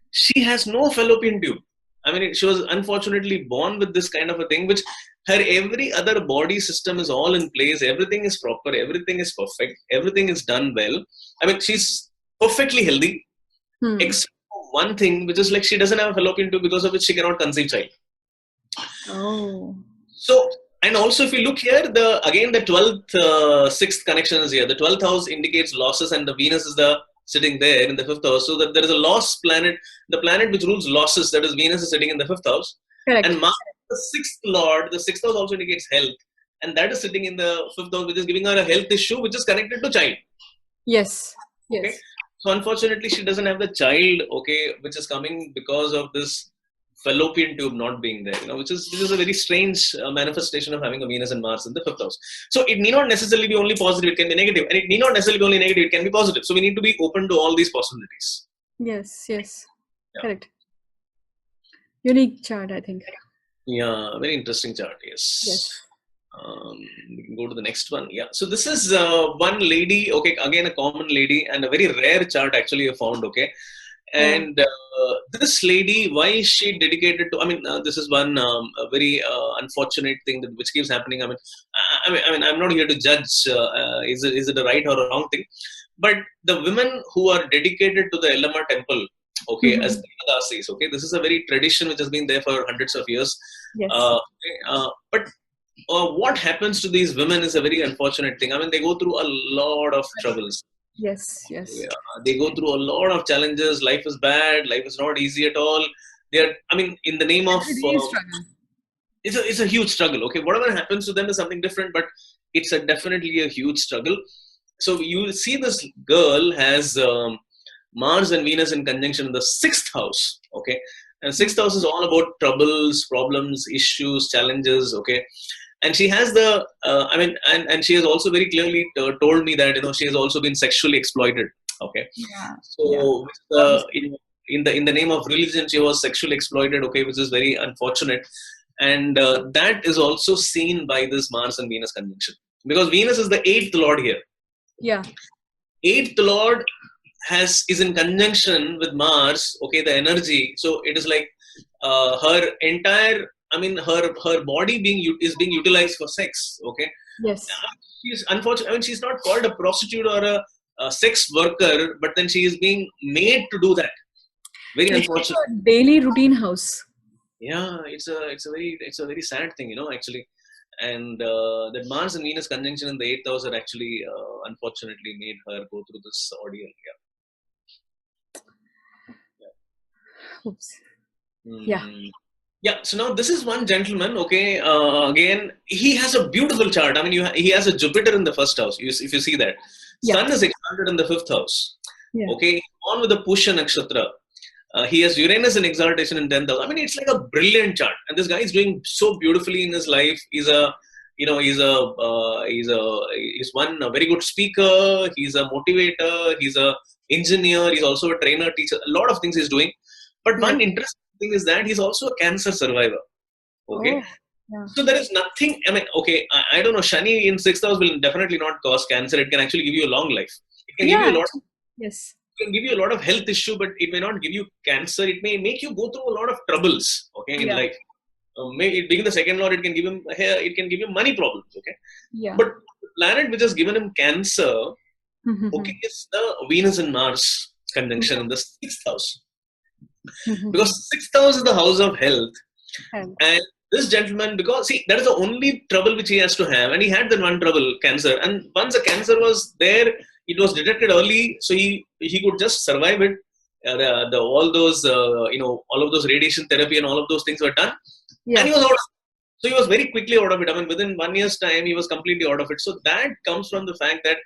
she has no fallopian tube. I mean, she was unfortunately born with this kind of a thing, which her every other body system is all in place. Everything is proper. Everything is perfect. Everything is done well. I mean, she's perfectly healthy, Hmm. except for one thing, which is like she doesn't have a fallopian tube, because of which she cannot conceive child. Oh. So, and also if you look here, the 12th, 6th connection is here. The 12th house indicates losses, and the Venus is sitting there in the 5th house. So that there is a loss planet, the planet which rules losses, that is Venus, is sitting in the 5th house. Correct. And Mars, the 6th lord, the 6th house also indicates health. And that is sitting in the 5th house, which is giving her a health issue, which is connected to child. Yes. Okay. Yes. So unfortunately, she doesn't have the child, okay, which is coming because of this fallopian tube not being there, which is a very strange manifestation of having a Venus and Mars in the 5th house. So it need not necessarily be only positive; it can be negative, and it need not necessarily be only negative; it can be positive. So we need to be open to all these possibilities. Yes. Yes. Yeah. Correct. Unique chart, I think. Yeah, very interesting chart. Yes. Yes. We can go to the next one. Yeah. So this is one lady. Okay, again a common lady and a very rare chart actually I found. Okay, Yeah. and this lady, why is she dedicated to? I mean, this is one a very unfortunate thing which keeps happening. I mean, I'm not here to judge. Is it a right or a wrong thing? But the women who are dedicated to the Elama temple, okay, as Mhm. Devadasis, okay, this is a very tradition which has been there for hundreds of years. Yes. But what happens to these women is a very unfortunate thing. I mean, they go through a lot of troubles. Yes. Yes. Yeah, they go through a lot of challenges. Life is bad. Life is not easy at all. I mean, in the name of, Every day is struggle. it's a huge struggle. Okay, whatever happens to them is something different, but it's definitely a huge struggle. So you see, this girl has Mars and Venus in conjunction in the 6th house. Okay, and 6th house is all about troubles, problems, issues, challenges. Okay, and she has and she has also very clearly told me that she has also been sexually exploited. Okay, Yeah. Yeah. so in the name of religion she was sexually exploited. Okay, which is very unfortunate, and that is also seen by this Mars and Venus conjunction, because Venus is the 8th lord here. Yeah. 8th lord is in conjunction with Mars. Okay, the energy. So it is like her entire. I mean, her body is being utilized for sex. Okay, Yes. she's unfortunate. I mean, she's not called a prostitute or a sex worker, but then she is being made to do that. Very It's like unfortunate. a daily routine house. Yeah, it's a very sad thing, actually. And that Mars and Venus conjunction in the 8th house are actually unfortunately made her go through this ordeal. Oops. Yeah. Hmm. Yeah. So now this is one gentleman. Okay. Again, he has a beautiful chart. I mean, he has a Jupiter in the 1st house. If you see that, Yeah. Sun is exalted in the 5th house. Yeah. Okay. On with the Pusha nakshatra. He has Uranus in exaltation in 10th house. I mean, it's like a brilliant chart, and this guy is doing so beautifully in his life. He's a very good speaker. He's a motivator. He's a engineer. He's also a trainer, teacher. A lot of things he's doing. But Yeah. one interesting thing is that he's also a cancer survivor. Okay. Oh. Yeah. So there is nothing. I mean, okay, I don't know. Shani in 6th house will definitely not cause cancer. It can actually give you a long life. It can give you a Yeah. lot. Yes. Can give you a lot of health issue, but it may not give you cancer. It may make you go through a lot of troubles. Okay, in Yeah. life. It being the 2nd lord, it can give him hair. It can give him money problems. Okay, Yeah. but the planet which has given him cancer, Mhm. okay, is the Venus and Mars conjunction in the 6th house, Mhm. because 6th house is the house of health. And And this gentleman, because see, that is the only trouble which he has to have, and he had that one trouble, cancer. And once the cancer was there, it was detected early, so he could just survive it. All of those radiation therapy and all of those things were done, and yeah. he was out. So he was very quickly out of it. I mean, within 1 year's time, he was completely out of it. So that comes from the fact that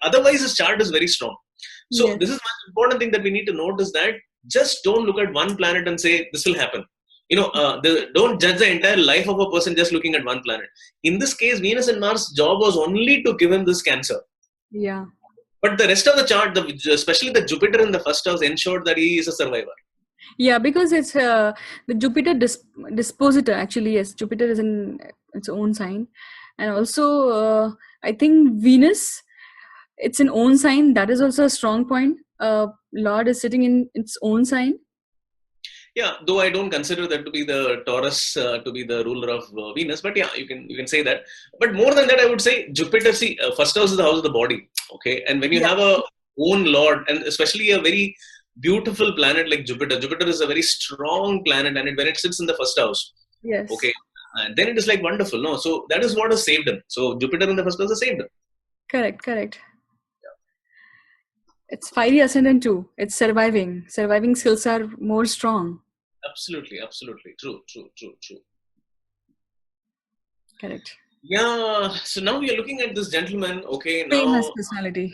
otherwise his chart is very strong. So Yes. this is one important thing that we need to note, is that just don't look at one planet and say this will happen. Don't judge the entire life of a person just looking at one planet. In this case, Venus and Mars' job was only to give him this cancer. Yeah. But the rest of the chart, especially the Jupiter in the 1st house, ensured that he is a survivor. Yeah, because it's the Jupiter dispositor. Actually, yes, Jupiter is in its own sign, and also I think Venus, it's an own sign. That is also a strong point. Lord is sitting in its own sign. Yeah, though I don't consider that to be the Taurus to be the ruler of Venus, but yeah, you can say that. But more than that, I would say Jupiter. See, first house is the house of the body. Okay, and when you Yeah. have a own lord, and especially a very beautiful planet like Jupiter, Jupiter is a very strong planet, and when it sits in the first house, Yes. okay, and then it is like wonderful. No, so that is what has saved him. So Jupiter in the first house has saved him. Correct. Correct. It's fiery ascendant too. It's surviving. Surviving skills are more strong. Absolutely, absolutely, true, true, true, true. Correct. Yeah. So now we are looking at this gentleman. Okay, Famous now personality.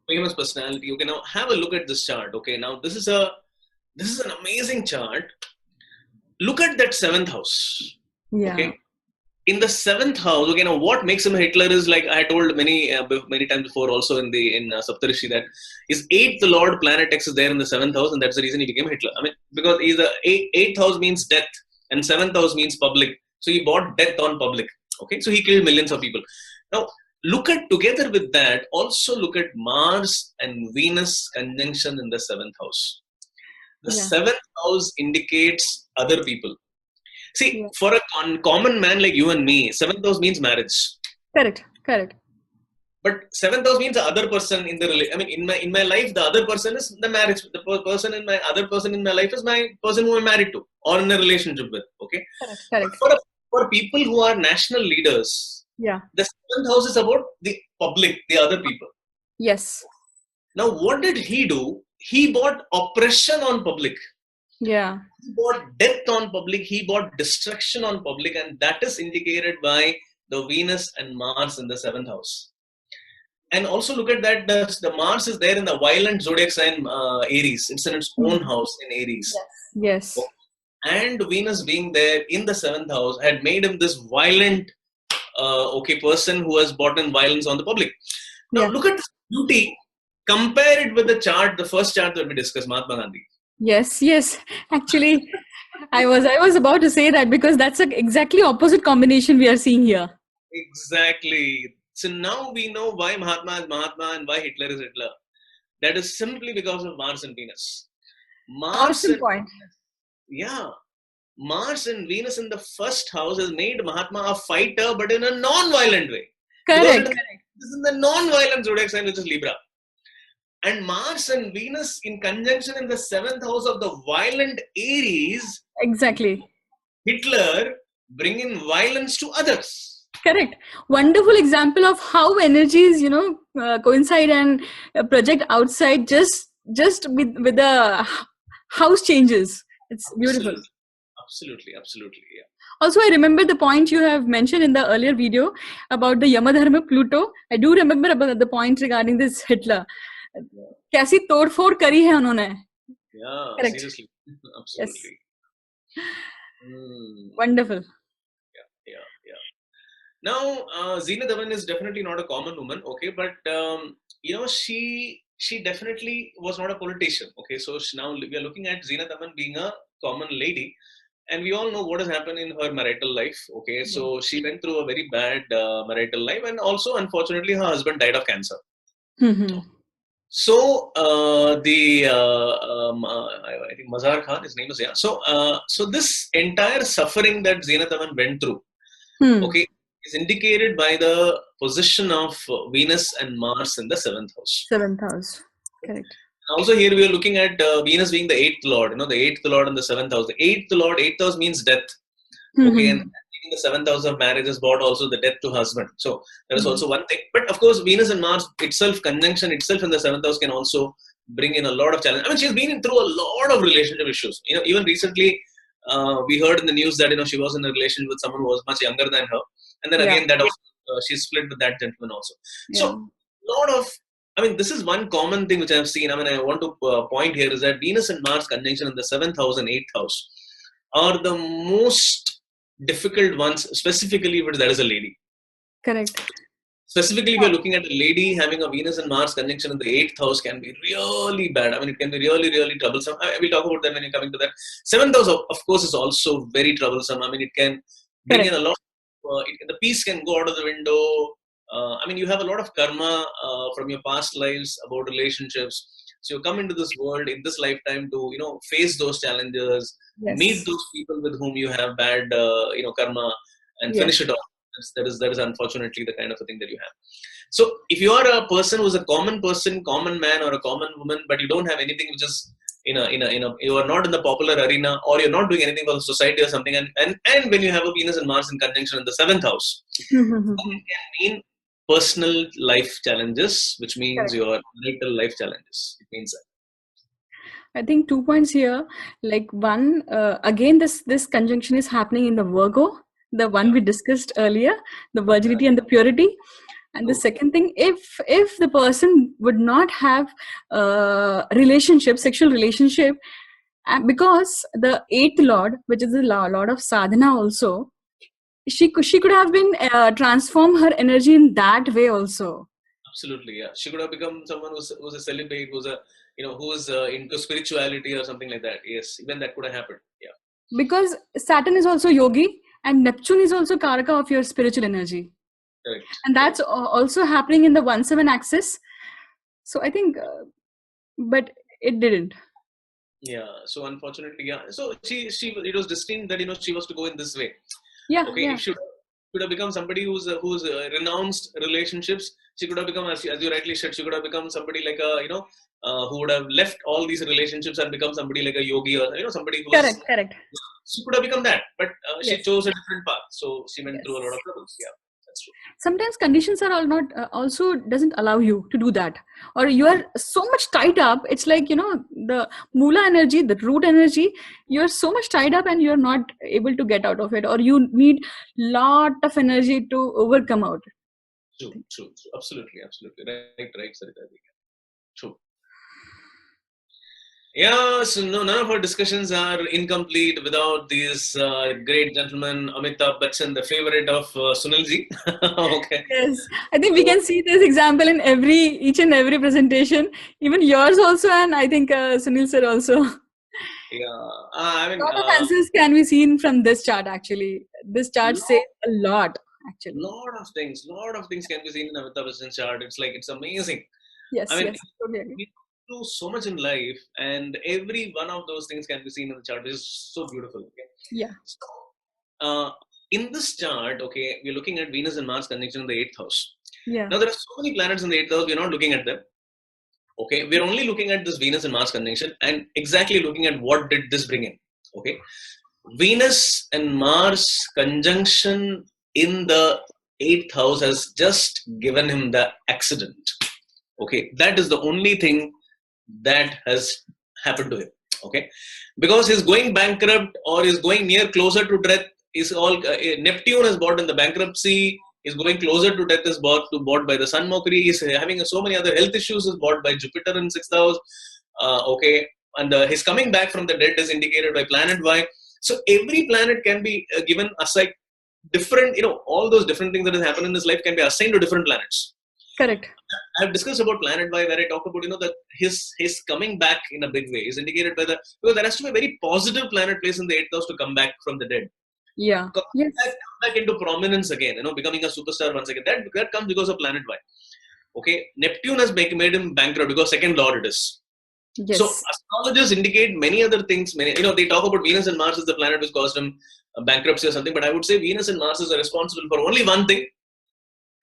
famous personality. Okay, now have a look at this chart. Okay, now this is an amazing chart. Look at that seventh house. Yeah. Okay, in the seventh house. Okay, now what makes him a Hitler is, like I told many times before, also in Saptarishi, that his eighth lord planet X is there in the seventh house, and that's the reason he became Hitler. I mean, because he's the eighth house means death, and seventh house means public. So he bought death on public. Okay, so he killed millions of people. Now look at, together with that, also look at Mars and Venus conjunction in the seventh house. The Yeah. seventh house indicates other people. See, Yeah. for a common man like you and me, seventh house means marriage. Correct. Correct. But seventh house means the other person in the I mean, in my life, the other person is the marriage. The person in my other person in my life is my person who I'm married to or in a relationship with. Okay, Correct. but Correct. for people who are national leaders, Yeah. the seventh house is about the public, the other people. Yes. Now, what did he do? He bought oppression on public. Yeah. He bought death on public. He bought destruction on public, and that is indicated by the Venus and Mars in the seventh house. And also look at that, the Mars is there in the violent zodiac sign Aries. It's in its own house in Aries. Yes. And Venus being there in the seventh house had made him this violent, person who has brought in violence on the public. Now Yeah. look at this beauty. Compare it with the chart, the first chart that we discussed, Mahatma Gandhi. Yes. Yes. Actually, I was about to say that because that's an exactly opposite combination we are seeing here. Exactly. So now we know why Mahatma is Mahatma and why Hitler is Hitler. That is simply because of Mars and Venus. Mars Awesome and point. yeah, Mars and Venus in the first house has made Mahatma a fighter, but in a non-violent way. Because Correct. this is the non-violent zodiac sign, which is Libra. And Mars and Venus in conjunction in the seventh house of the violent Aries, Exactly. Hitler bring in violence to others. Correct. Wonderful example of how energies, coincide and project outside just with the house changes. It's beautiful. Absolutely, yeah. Also, I remember the point you have mentioned in the earlier video about the Yamadharma Pluto. I do remember about the point regarding this Hitler. कैसी तोड़फोड़ करी है उन्होंने. Yeah, Correct. seriously. Yes. Absolutely. Wonderful. Yeah. Now, Zina Dhawan is definitely not a common woman, okay, but she definitely was not a politician, okay. So now we are looking at Zina Dhawan being a common lady, and we all know what has happened in her marital life, okay. So she went through a very bad marital life, and also unfortunately her husband died of cancer. So I think Mazhar Khan, his name is, yeah. So this entire suffering that Zina Dhawan went through, okay, is indicated by the position of Venus and Mars in the seventh house. Seventh house, correct. Also here we are looking at Venus being the eighth lord, the eighth lord in the seventh house. The eighth lord, eighth house means death. Okay, and the seventh house of marriage is brought also the death to husband. So that is also one thing. But of course, Venus and Mars itself, conjunction itself in the seventh house can also bring in a lot of challenge. I mean, she's been through a lot of relationship issues. Even recently, we heard in the news that she was in a relationship with someone who was much younger than her, and then again that also, she split with that gentleman also. So this is one common thing which I have seen. I want to point here is that Venus and Mars conjunction in the seventh house and eighth house are the most difficult ones, specifically if that is a lady. Correct. Specifically, if you're looking at a lady having a Venus and Mars conjunction in the eighth house, can be really bad. It can be really, really troublesome. We'll talk about that when you're coming to that. Seventh house, of course, is also very troublesome. It can bring in a lot. The peace can go out of the window. You have a lot of karma from your past lives about relationships. So you come into this world in this lifetime to, face those challenges, meet Yes. those people with whom you have bad, karma, and Yes. finish it off. That is unfortunately the kind of a thing that you have. So if you are a person who's a common person, common man, or a common woman, but you don't have anything which is you are not in the popular arena, or you're not doing anything for the society or something, and when you have a Venus and Mars in conjunction in the seventh house, it can mean personal life challenges, which means Correct. your marital life challenges. It means that. I think 2 points here. Like one, again, this conjunction is happening in the Virgo, the one we discussed earlier, the virginity and the purity. And the second thing, if the person would not have sexual relationship, because the eighth lord, which is the lord of sadhana, also she could have been transform her energy in that way also. Absolutely, yeah. She could have become someone who's a celibate, who's into spirituality or something like that. Yes, even that could have happened. Yeah. Because Saturn is also yogi and Neptune is also karaka of your spiritual energy. Correct. And that's also happening in the 1/7 axis. So I think, but it didn't. Yeah. So unfortunately, yeah. So it was destined that she was to go in this way. Yeah. Okay. Yeah. If she could have become somebody who's renounced relationships, she could have become, as you rightly said, she could have become somebody like who would have left all these relationships and become somebody like a yogi, or somebody who was. Correct. She could have become that, but she Yes. chose a different path. So she went through a lot Yes. of troubles. Yeah, that's true. Sometimes conditions are all not also doesn't allow you to do that, or you are so much tied up. It's like the mula energy, the root energy. You're so much tied up, and you're not able to get out of it, or you need lot of energy to overcome out. True. Absolutely. Right, Sarita. True. Yeah, so no, none of our discussions are incomplete without these great gentlemen, Amitabh Bachchan, the favorite of Sunilji. Okay. Yes, I think we can see this example in each and every presentation, even yours also, and I think Sunil sir also. Yeah, I mean, Lot of answers can be seen from this chart. Actually, this chart says a lot. Actually, lot of things can be seen in Amitabh Bachchan's chart. It's amazing. I yes, mean, yes, totally agree. we do so much in life, and every one of those things can be seen in the chart, which is so beautiful. Okay? Yeah, So, in this chart, okay, we're looking at Venus and Mars conjunction in the eighth house. yeah, Now, there are so many planets in the eighth house, we're not looking at them. Okay, we're only looking at this Venus and Mars conjunction and exactly looking at what did this bring in. Okay, Venus and Mars conjunction in the eighth house has just given him the accident. Okay, that is the only thing that has happened to him. Okay, because he's going bankrupt or is going near closer to death. Is all Neptune is bought in the bankruptcy. Is going closer to death is bought by the Sun Mercury. Is having so many other health issues is bought by Jupiter in sixth house. Okay, and his coming back from the dead is indicated by planet Y. So every planet can be given aside different. All those different things that has happened in his life can be assigned to different planets. correct. I've discussed about planet Y, where I talk about that his coming back in a big way is indicated by because there has to be a very positive planet place in the eighth house to come back from the dead. Yeah, yes, Come back into prominence again, becoming a superstar once again. That comes because of planet Y. Okay, Neptune has made him bankrupt because second lord it is. So yes, astrologers indicate many other things. They talk about Venus and Mars as the planet which caused him bankruptcy or something. But I would say Venus and Mars are responsible for only one thing,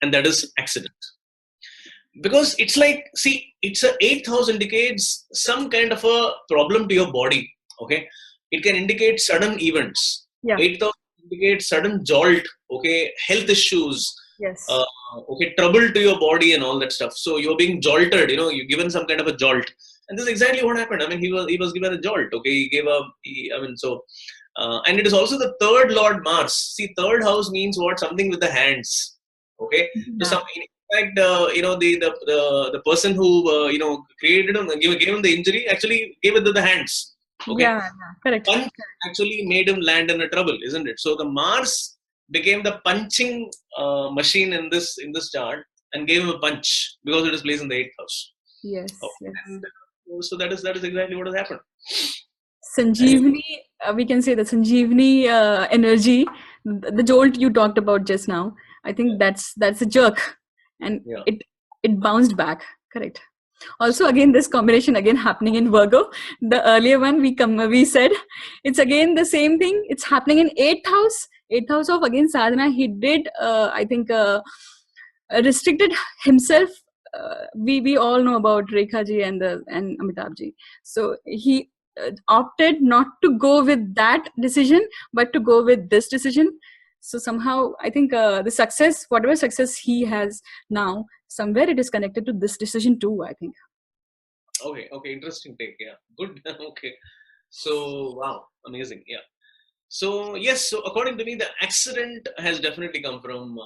and that is accident. Because it's like, it's a eighth house indicates some kind of a problem to your body. Okay, it can indicate sudden events. yeah, Eighth house indicates sudden jolt. Okay, health issues. yes, Okay, trouble to your body and all that stuff. So you're being jolted. You're given some kind of a jolt, and this is exactly what happened. I mean, he was given a jolt. Okay, he gave up. And it is also the third lord Mars. See, third house means what? Something with the hands. Okay, so yeah, in fact, the person who created him, gave him the injury, actually gave it to the hands. Okay, yeah, correct. punch actually made him land in a trouble, isn't it? So the Mars became the punching machine in this chart and gave him a punch because it is placed in the eighth house. Yes, Okay. yes. And so that is exactly what has happened. Sanjeevani, we can say the Sanjeevani energy, the jolt you talked about just now. I think that's a jerk, and Yeah. it bounced back. Correct. Also, again, this combination again happening in Virgo. The earlier one we said it's again the same thing. It's happening in eighth house. Eighth house of again sadhana. He did I think restricted himself. We all know about Rekha ji and Amitabh ji. So he opted not to go with that decision, but to go with this decision. So somehow I think the success, whatever success he has now, somewhere it is connected to this decision too, I think. Okay, interesting take. Yeah, good. Okay, so wow, amazing. Yeah. So yes, so according to me, the accident has definitely come from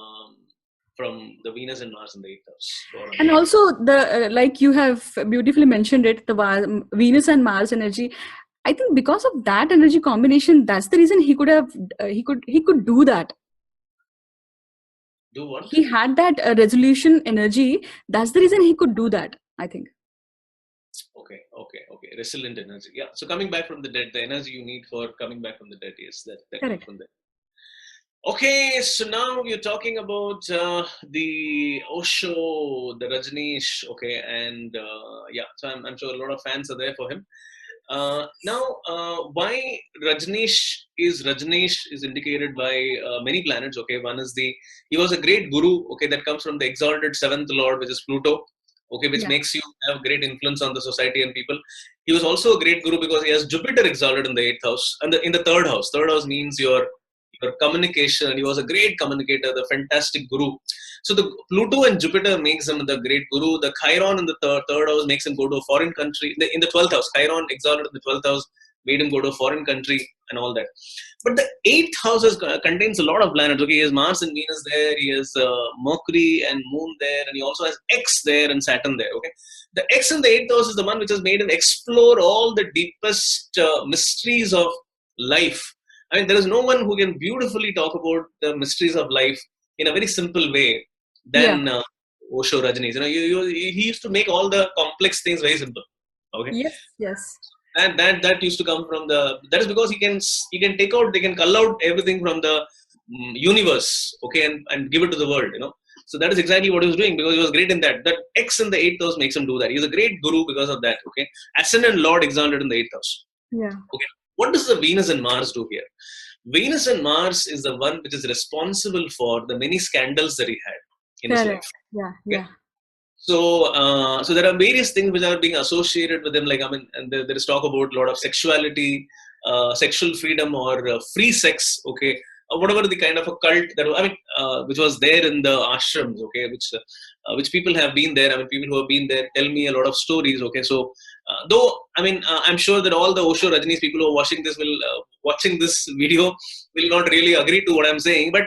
the Venus and Mars in the eighth house. And also the like you have beautifully mentioned it, the Venus and Mars energy. I think because of that energy combination, that's the reason he could have he could do that. Do what? He had that resolution energy. That's the reason he could do that, I think. Okay. Resilient energy. Yeah. So coming back from the dead, the energy you need for coming back from the dead, yes, that comes from there. Okay, so now we're talking about the Osho, the Rajneesh. Okay, and yeah, so I'm sure a lot of fans are there for him. Now, why Rajneesh is indicated by many planets. Okay, one is he was a great guru. Okay, that comes from the exalted seventh lord, which is Pluto. Okay, which makes you have great influence on the society and people. He was also a great guru because he has Jupiter exalted in the eighth house and in the third house. Third house means your communication. He was a great communicator, the fantastic guru. So the Pluto and Jupiter makes him the great guru. The Chiron in the third house makes him go to a foreign country. In the 12th house, Chiron exalted in the 12th house made him go to a foreign country and all that. But the 8th house contains a lot of planets. Okay, he has Mars and Venus there. He has Mercury and Moon there. And he also has X there and Saturn there. Okay, the X in the 8th house is the one which has made him explore all the deepest mysteries of life. I mean, there is no one who can beautifully talk about the mysteries of life in a very simple way than Osho Rajneesh. He used to make all the complex things very simple. Okay. Yes. And that used to come from that is because he can cull out everything from the universe, okay, and give it to the world, So that is exactly what he was doing because he was great in that. That X in the 8th house makes him do that. He's a great guru because of that, okay. Ascendant Lord exalted in the 8th house. Yeah. Okay. What does the Venus and Mars do here? Venus and Mars is the one which is responsible for the many scandals that he had in his life. Yeah. So there are various things which are being associated with him. Like, I mean, and there is talk about a lot of sexuality, sexual freedom, or free sex. Okay, whatever the kind of a cult that which was there in the ashrams. Okay, which people have been there. I mean, people who have been there tell me a lot of stories. Okay, so though I'm sure that all the Osho Rajneesh people who are watching this video will not really agree to what I'm saying, but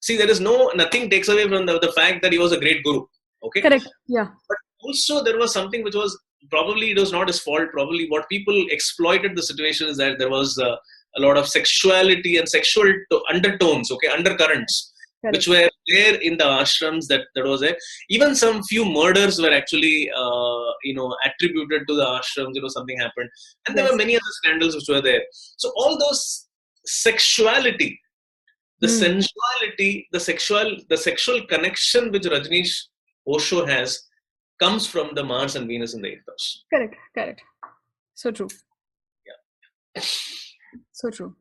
see, there is nothing takes away from the fact that he was a great guru. Okay. Correct. Yeah. But also there was something which was probably it was not his fault. Probably what people exploited the situation is that there was a lot of sexuality and sexual undertones, okay, undercurrents, correct, which were there in the ashrams. That was there. Even some few murders were actually attributed to the ashrams. Something happened, and there were many other scandals which were there. So all those sexuality, the sensuality, the sexual connection which Rajneesh Osho has comes from the Mars and Venus in the 8th house. Correct. So true. Yeah. So true.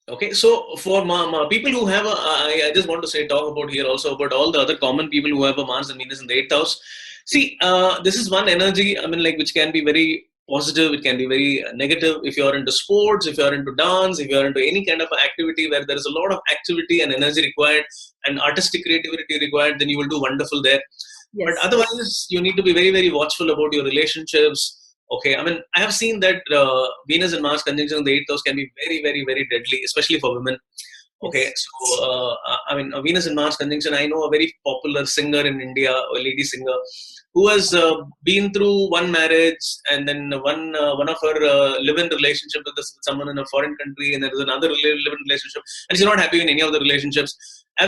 Okay, so for people who have I just want to talk about here also about all the other common people who have a Mars and Venus in the 8th house. See, this is one energy, which can be very positive, it can be very negative. If you are into sports, if you are into dance, if you are into any kind of activity where there is a lot of activity and energy required and artistic creativity required, then you will do wonderful there. Yes. But otherwise, you need to be very, very watchful about your relationships. Okay, I have seen that Venus and Mars conjunction in the 8th house can be very, very, very deadly, especially for women. Okay, yes. So a Venus and Mars conjunction. I know a very popular singer in India, a lady singer, who has been through one marriage and then one of her live-in relationship with someone in a foreign country, and there is another live-in relationship, and she's not happy in any of the relationships. I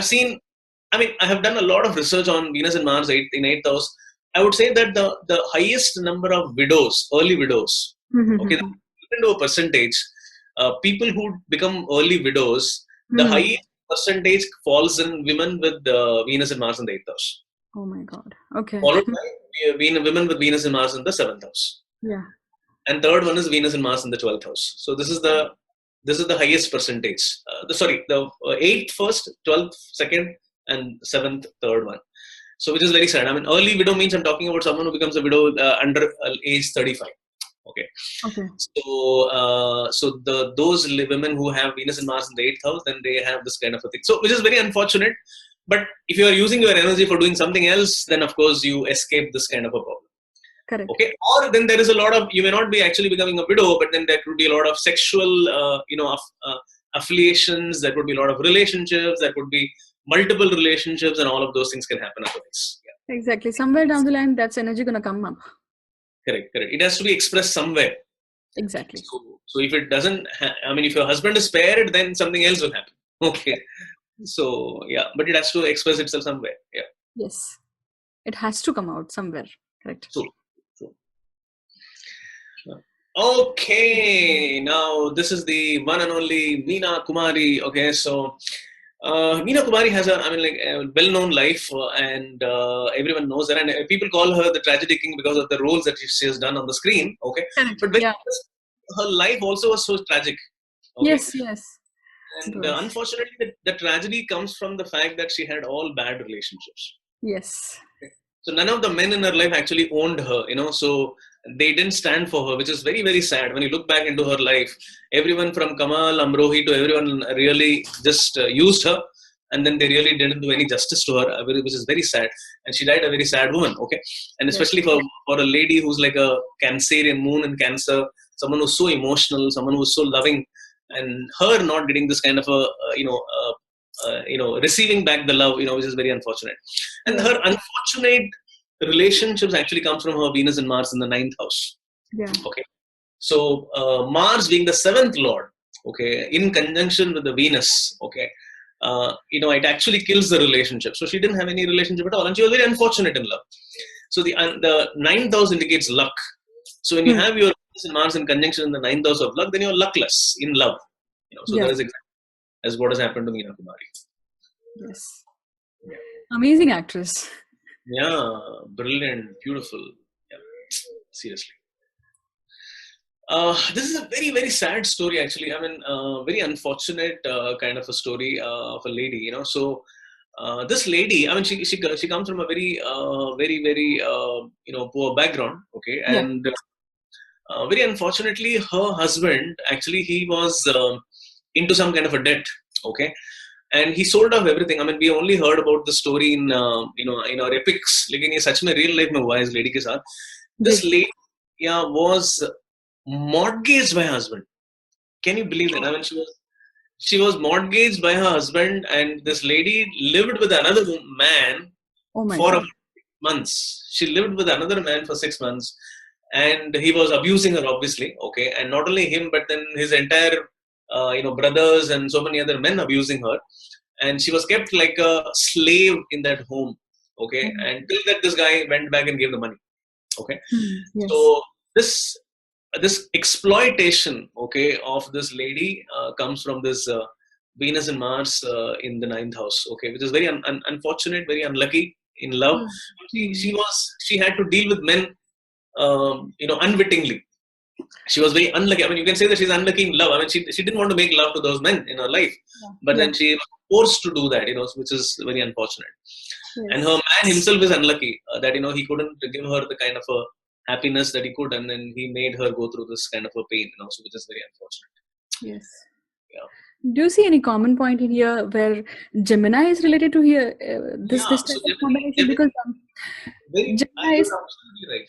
have done a lot of research on Venus and Mars in 8th house. I would say that the highest number of widows, early widows, okay, even to a percentage, people who become early widows, the highest percentage falls in women with Venus and Mars in the 8th house. Oh my God. Okay. Followed by women with Venus and Mars in the 7th house. Yeah. And third one is Venus and Mars in the 12th house. So this is the highest percentage. The 8th first, 12th second, and 7th third one. So which is very sad. I mean, early widow means I'm talking about someone who becomes a widow under age 35. Okay. Okay. So those women who have Venus and Mars in the 8th house, then they have this kind of a thing. So which is very unfortunate. But if you are using your energy for doing something else, then of course you escape this kind of a problem. Correct. Okay. Or then there is a lot of, you may not be actually becoming a widow, but then there could be a lot of sexual, affiliations. There could be a lot of relationships. There could be multiple relationships, and all of those things can happen otherwise. Yeah. Exactly. Somewhere down the line, that's energy gonna come up. Correct. It has to be expressed somewhere. Exactly. So if it doesn't, if your husband is spared, then something else will happen. Okay. So yeah, but it has to express itself somewhere. Yeah. Yes. It has to come out somewhere. Correct. True. Okay, now this is the one and only Meena Kumari. Okay, so Meena Kumari has a well-known life, and everyone knows her, and people call her the tragedy king because of the roles that she has done on the screen. Okay, but her life also was so tragic. Okay? Yes. And unfortunately, the tragedy comes from the fact that she had all bad relationships. Yes. Okay? So none of the men in her life actually owned her, so they didn't stand for her, which is very, very sad. When you look back into her life, everyone from Kamal, Amrohi to everyone really just used her, and then they really didn't do any justice to her, which is very sad. And she died a very sad woman, okay? And especially for a lady who's like a Cancerian, moon in Cancer, someone who's so emotional, someone who's so loving, and her not getting this kind of receiving back the love, which is very unfortunate. And her unfortunate relationships actually comes from her Venus and Mars in the 9th house. Yeah. Okay. So Mars being the 7th lord, okay, in conjunction with the Venus, okay, it actually kills the relationship. So she didn't have any relationship at all, and she was very unfortunate in love. So the 9th house indicates luck. So when you have your Venus and Mars in conjunction in the 9th house of luck, then you're luckless in love. So that is exactly as what has happened to Meena Kumari. Yes. Amazing actress. Yeah, brilliant, beautiful. Yeah, seriously. This is a very, very sad story, actually. Very unfortunate kind of a story of a lady. So this lady, she comes from a very, very, very, poor background. Okay, and very unfortunately, her husband actually he was into some kind of a debt. Okay. And he sold off everything. We only heard about the story in in our epics. Lekin ye sach mein real life mein hua hai is lady ke saath. This lady was mortgaged by her husband. Can you believe that? She was mortgaged by her husband, and this lady lived with another man for 6 months. She lived with another man for 6 months, and he was abusing her, obviously. Okay, and not only him, but then his entire brothers and so many other men abusing her, and she was kept like a slave in that home. Okay, until that this guy went back and gave the money. Okay, so this exploitation, okay, of this lady comes from this Venus and Mars in the 9th house. Okay, which is very unfortunate, very unlucky in love. She had to deal with men, unwittingly. She was very unlucky. You can say that she's unlucky in love. She didn't want to make love to those men in her life, but then she was forced to do that, which is very unfortunate. And her man himself is unlucky that he couldn't give her the kind of a happiness that he could, and then he made her go through this kind of a pain, so which is very unfortunate. Yes. Yeah. Do you see any common point in here where Gemini is related to here? This type of combination, because Gemini is absolutely right.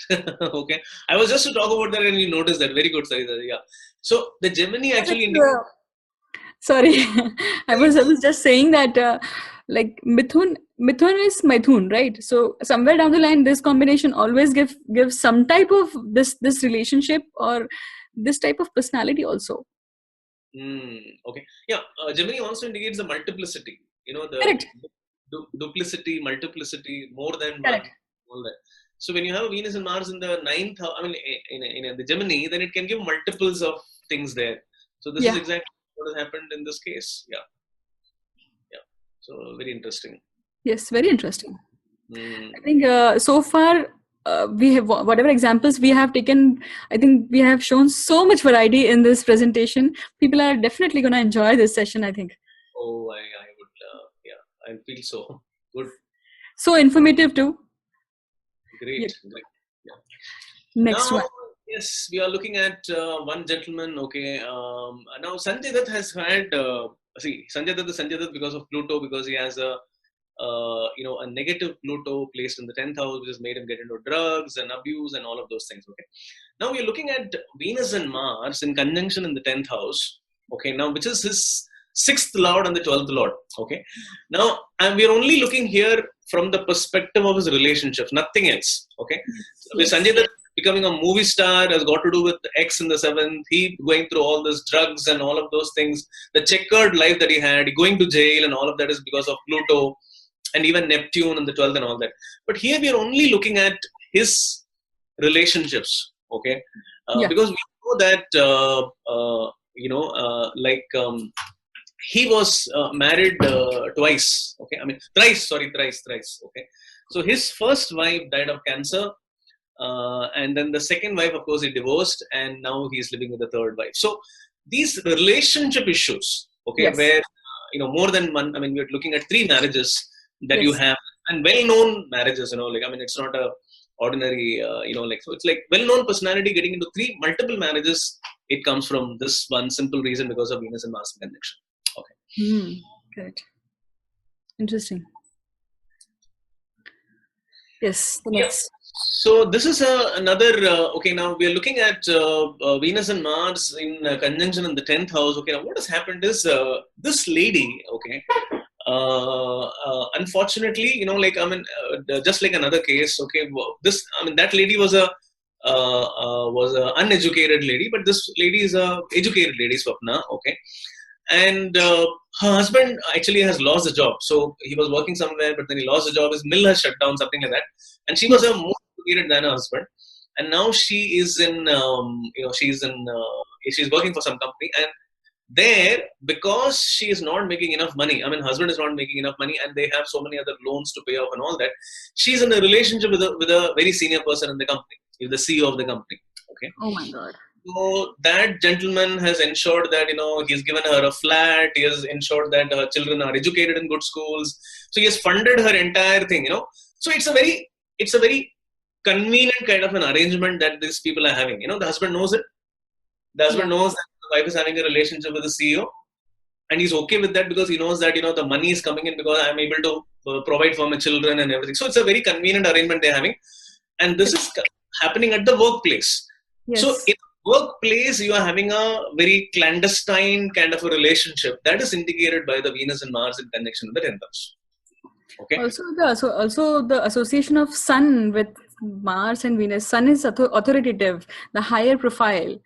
Okay, I was just to talk about that, and you noticed that. Very good, Sarita. Yeah. So the Gemini actually. Sorry, I was just saying that like Mithun is Mithun, right? So somewhere down the line, this combination always gives some type of this relationship or this type of personality also. Okay. Yeah. Gemini also indicates the multiplicity. Correct. Duplicity, multiplicity, more than Correct. one. All that. So when you have Venus and Mars in the 9th, in the Gemini, then it can give multiples of things there. So this is exactly what has happened in this case. Yeah. So very interesting. Yes, very interesting. I think so far we have whatever examples we have taken. I think we have shown so much variety in this presentation. People are definitely going to enjoy this session, I think. Oh, I would, yeah, I feel so. Good. So informative too. Great. Yeah. Great. Yeah. Next Now, one. yes, we are looking at one gentleman. Okay. Now, Sanjay Dutt has had, Sanjay Dutt is Sanjay Dutt because of Pluto, because he has a negative Pluto placed in the 10th house, which has made him get into drugs and abuse and all of those things. Okay. Now, we are looking at Venus and Mars in conjunction in the 10th house. Okay. Now, which is his 6th lord and the 12th lord. Okay. Now, and we are only looking here from the perspective of his relationships, nothing else. Okay. With Sanjay Dutt becoming a movie star has got to do with X in the 7th, he going through all this drugs and all of those things, the checkered life that he had, going to jail and all of that is because of Pluto and even Neptune in the 12th and all that. But here we are only looking at his relationships, okay? Because we know that, he was married twice, okay? I mean, thrice, okay? So his first wife died of cancer. And then the second wife, of course, he divorced, and now he's living with the third wife. So these relationship issues, okay, where more than one. I mean, we're looking at 3 marriages that you have, and well-known marriages. It's not a ordinary. So it's like well-known personality getting into 3 multiple marriages. It comes from this one simple reason, because of Venus and Mars connection. Okay. Correct. Interesting. Yes. The next. So this is another, okay, now we are looking at Venus and Mars in conjunction in the 10th house. Okay, now what has happened is this lady, okay, unfortunately, just like another case, okay, that lady was a uneducated lady, but this lady is a educated lady, Swapna, okay. And her husband actually has lost the job. So he was working somewhere, but then he lost the job. His mill has shut down, something like that. And she was a more educated than her husband. And now she is in, she's working for some company. And there, because she is not making enough money, I mean, husband is not making enough money, and they have so many other loans to pay off and all that. She's in a relationship with a very senior person in the company, with the CEO of the company. Okay. Oh my God. So that gentleman has ensured that, he's given her a flat. He has ensured that her children are educated in good schools. So he has funded her entire thing, So it's a very convenient kind of an arrangement that these people are having. The husband knows it. The husband knows that the wife is having a relationship with the CEO, and he's okay with that because he knows that, the money is coming in because I'm able to provide for my children and everything. So it's a very convenient arrangement they're having. And this is happening at the workplace. Yes. So in workplace, you are having a very clandestine kind of a relationship that is indicated by the Venus and Mars in connection with the 10th house. Okay. Also the association of Sun with Mars and Venus. Sun is authoritative, the higher profile.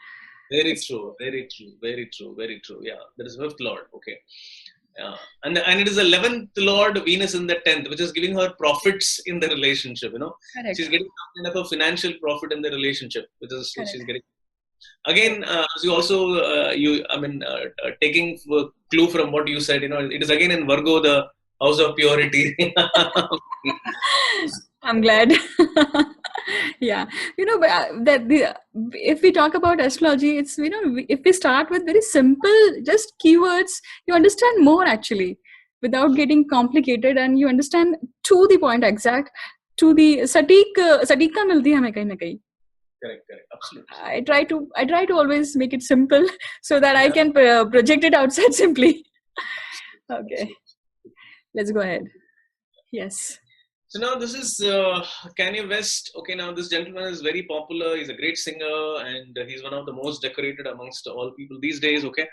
Very true. Yeah, that is 5th lord. Okay. And it is 11th lord Venus in the 10th, which is giving her profits in the relationship. Correct. She's getting some kind of a financial profit in the relationship, which is she's getting. Again, you also taking a clue from what you said, it is again in Virgo, the house of purity. I'm glad. Yeah, if we talk about astrology, it's if we start with very simple, just keywords, you understand more actually, without getting complicated, and you understand to the point, exact, to the satika milti hame kahin na kahin. Correct, absolutely. I try to always make it simple so that I can project it outside simply. Okay, let's go ahead. Yes. So now this is Kanye West. Okay, now this gentleman is very popular. He's a great singer, and he's one of the most decorated amongst all people these days. Okay,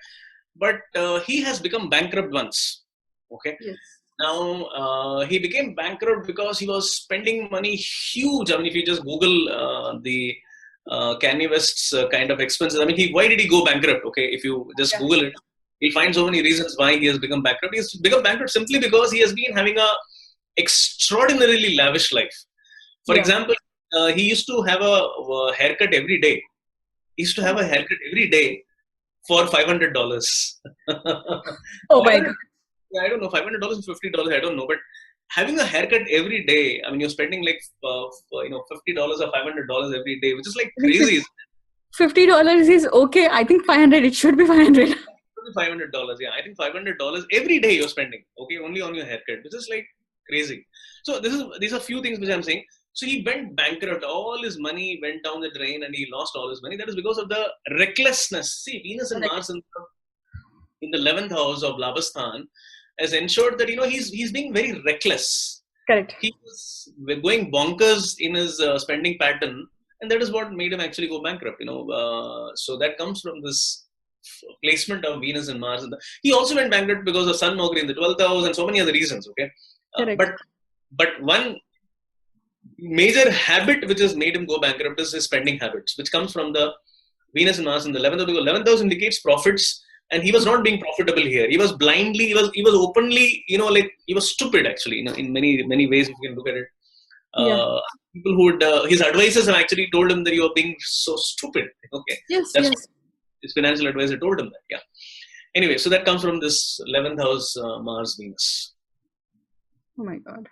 but he has become bankrupt once. Okay. Yes. Now he became bankrupt because he was spending money huge. I mean, if you just Google the Kanye West's kind of expenses, I mean, why did he go bankrupt? Okay, if you just Google it, you'll find so many reasons why he has become bankrupt. He has become bankrupt simply because he has been having a extraordinarily lavish life. For example, he used to have a haircut every day. He used to have a haircut every day for $500. Oh my God. I don't know, $500 and $50, I don't know. But having a haircut every day, I mean, you're spending like, $50 or $500 every day, which is like I think crazy. $50 is okay. I think 500. It should be 500. $500, yeah. I think $500 every day you're spending, okay, only on your haircut, which is like crazy. So these are few things which I'm saying. So he went bankrupt. All his money went down the drain, and he lost all his money. That is because of the recklessness. See, Venus and Correct. Mars in the 11th house of Labasthan has ensured that he's being very reckless. Correct. He was going bonkers in his spending pattern, and that is what made him actually go bankrupt. So that comes from this placement of Venus and Mars. He also went bankrupt because of Sun Mercury in the 12th house and so many other reasons. Okay, Correct. but one major habit which has made him go bankrupt is his spending habits, which comes from the Venus and Mars in the 11th house. Because 11th house indicates profits, and he was not being profitable here. He was blindly, he was openly, like he was stupid actually. In many ways, if you can look at it. People who would, his advisors have actually told him that you are being so stupid. Okay, Yes. that's Yes. his financial advisor told him that. Yeah. Anyway, so that comes from this 11th house Mars Venus. Oh my God.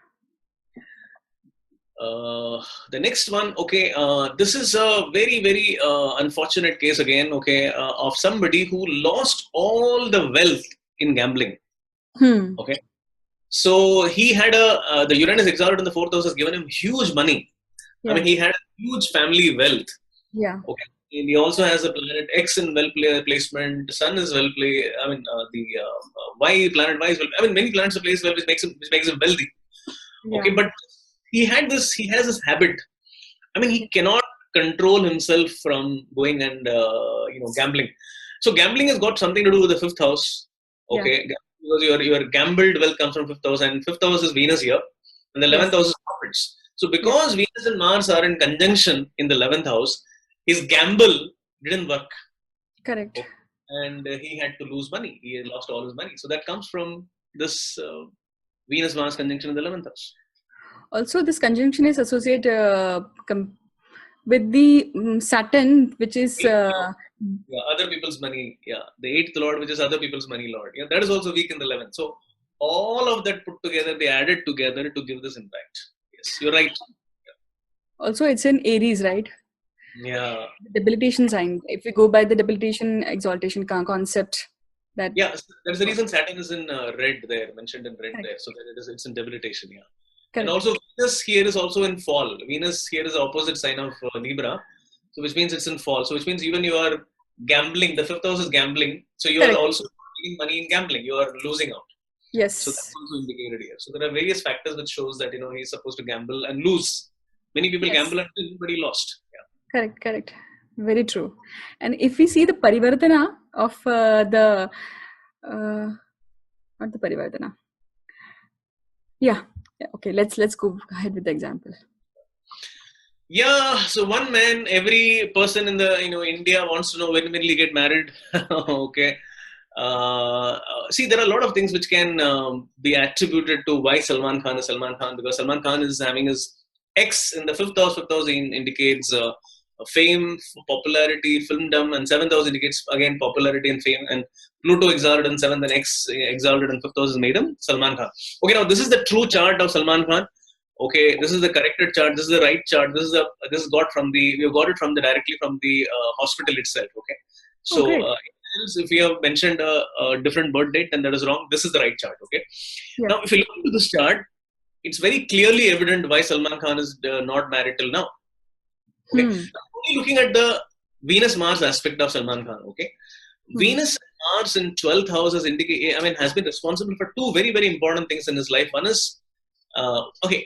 The next one, okay, this is a very, very unfortunate case again, okay, of somebody who lost all the wealth in gambling. Okay, so he had the Uranus exalted in the 4th house has given him huge money. Yeah. I mean, he had a huge family wealth. Yeah. Okay, and he also has a planet X in placement. Sun is well placed. I mean, the planet Y is well. I mean, many planets are placed well, which makes him wealthy. Yeah. Okay, but he has this habit. I mean, he cannot control himself from going and gambling. So gambling has got something to do with the 5th house. Okay, because your gambled wealth comes from 5th house, and 5th house is Venus here, and the 11th house is profits. So because Venus and Mars are in conjunction in the 11th house, his gamble didn't work. Correct. Okay. And he had to lose money. He lost all his money. So that comes from this Venus Mars conjunction in the 11th house. Also, this conjunction is associated with the Saturn, which is other people's money. Yeah, the 8th lord, which is other people's money lord. Yeah, that is also weak in the 11th. So all of that put together, they added together to give this impact. Yes, you're right. Yeah. Also, it's in Aries, right? Yeah. The debilitation sign. If we go by the debilitation exaltation concept, that that's the reason Saturn is in red there, mentioned in red there. So that it's in debilitation. Yeah. Correct. And also Venus here is also in fall. Venus here is the opposite sign of Libra, so which means it's in fall. So which means even you are gambling. The 5th house is gambling, so you are also making money in gambling. You are losing out. Yes. So that's also indicated here. So there are various factors which shows that he's supposed to gamble and lose. Many people gamble and win, but he lost. Yeah. Correct. Very true. And if we see the parivartana of not the parivartana. Yeah. Okay. Let's go ahead with the example. Yeah. So one man, every person in the India wants to know when will he get married. Okay. See, there are a lot of things which can be attributed to why Salman Khan is Salman Khan, because Salman Khan is having his X in the 5th house. 5th house indicates fame, popularity, filmdom, and 7th house indicates again popularity and fame. And Pluto exalted in 7th and X exalted in 5th house has made him Salman Khan. Okay, now this is the true chart of Salman Khan. Okay, this is the corrected chart. This is the right chart. We got it directly from the hospital itself. Okay, so if we have mentioned a different birth date, then that is wrong. This is the right chart. Okay, now if you look into this chart, it's very clearly evident why Salman Khan is not married till now. Okay, only looking at the Venus Mars aspect of Salman Khan. Okay, Venus Mars in 12th house has been responsible for two very, very important things in his life. One is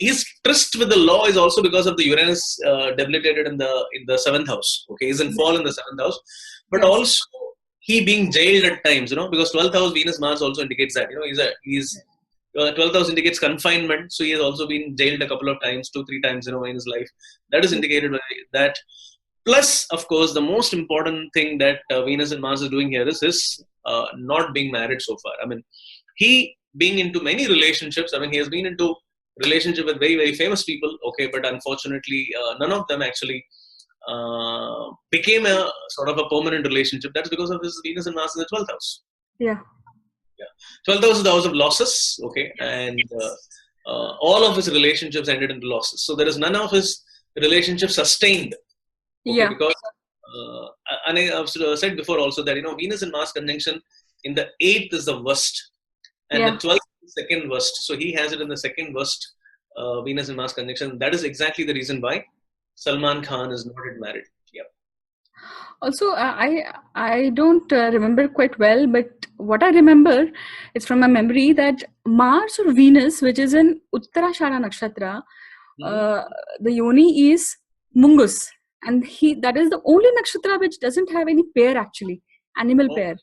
his tryst with the law is also because of the Uranus debilitated in the 7th house. Okay, he's in fall in the 7th house, but also he being jailed at times. Because 12th house Venus Mars also indicates that 12th house indicates confinement, so he has also been jailed a couple of times, 2-3 times, in his life. That is indicated by that. Plus, of course, the most important thing that Venus and Mars is doing here is his not being married so far. I mean, he being into many relationships. I mean, he has been into relationship with very, very famous people. Okay, but unfortunately, none of them actually became a sort of a permanent relationship. That's because of his Venus and Mars in the 12th house. Yeah. 12th house is the house of losses. Okay, and all of his relationships ended into losses. So there is none of his relationships sustained. Okay, Yeah. because and I have said before also that Venus in Mars conjunction in the 8th is the worst, and the Yeah. 12th is the second worst. So he has it in the second worst Venus in Mars conjunction. That is exactly the reason why Salman Khan is not yet married. Yeah. Also, I don't remember quite well, but what I remember is from my memory that Mars or Venus, which is in Uttarashara Nakshatra, uh, the yoni is Mungus, and that is the only nakshatra which doesn't have any pair actually, animal Oh. pair.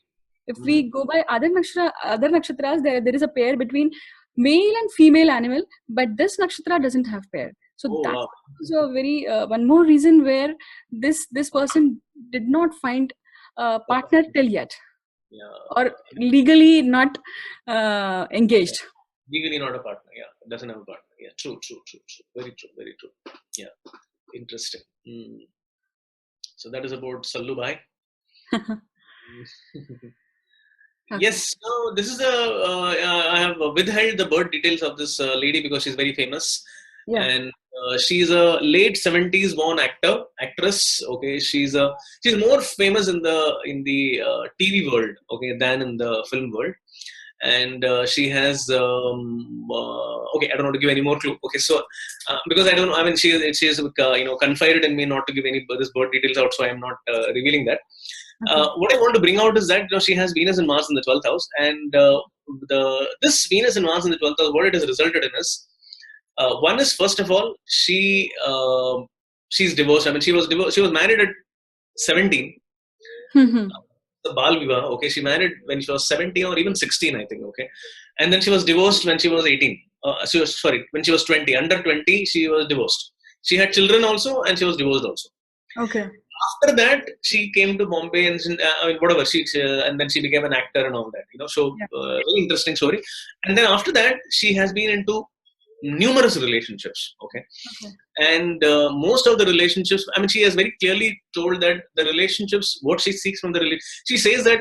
If Mhm. we go by other nakshatras, there is a pair between male and female animal, but this nakshatra doesn't have pair. So Oh, that's wow. also a very one more reason where this person did not find a partner till yet, or Yeah. legally not engaged. Legally not a partner. Yeah. Doesn't have a partner. Yeah. True. Very true. Very true. Yeah. Interesting. So that is about Sallu Bhai. Okay. Yes, so this is I have withheld the birth details of this lady because she's very famous, Yeah. and she's a late 70s born actress. Okay, she's more famous in the TV world, okay, than in the film world, and she has okay. I don't want to give any more clue. Okay, so because I don't know, I mean, she's confided in me not to give any this birth details out, so I am not revealing that. Okay. What I want to bring out is that she has Venus and Mars in the 12th house, and this Venus and Mars in the 12th house, what it has resulted in is one is, first of all, she's divorced. I mean, she was divorced. She was married at 17. Mhm. The Bal Vivaha. Okay, she married when she was 17 or even 16, I think. Okay, and then she was divorced when she was 18. When she was 20. Under 20, she was divorced. She had children also, and she was divorced also. Okay. After that, she came to Bombay and I mean, whatever and then she became an actor and all that. So Yeah. very interesting story. And then after that, she has been into numerous relationships. Okay, Okay. and most of the relationships, I mean, she has very clearly told that the relationships, what she seeks from the she says that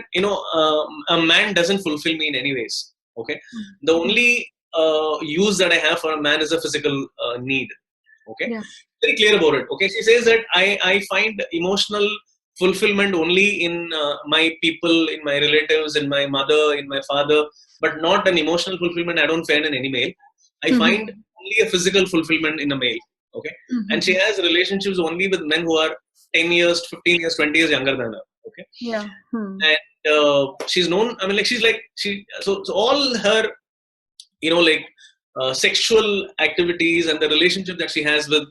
a man doesn't fulfill me in any ways. Okay, the Yeah. only use that I have for a man is a physical need. Okay, Yeah. very clear about it. Okay, she says that I find emotional fulfillment only in my people, in my relatives, in my mother, in my father, but not an emotional fulfillment I don't find in any male. I Mhm. find only a physical fulfillment in a male. Okay, and she Mhm. has relationships only with men who are 10 years, 15 years, 20 years younger than her. Okay, Yeah. Hmm. and she's known, I mean, like, so all her like sexual activities and the relationship that she has with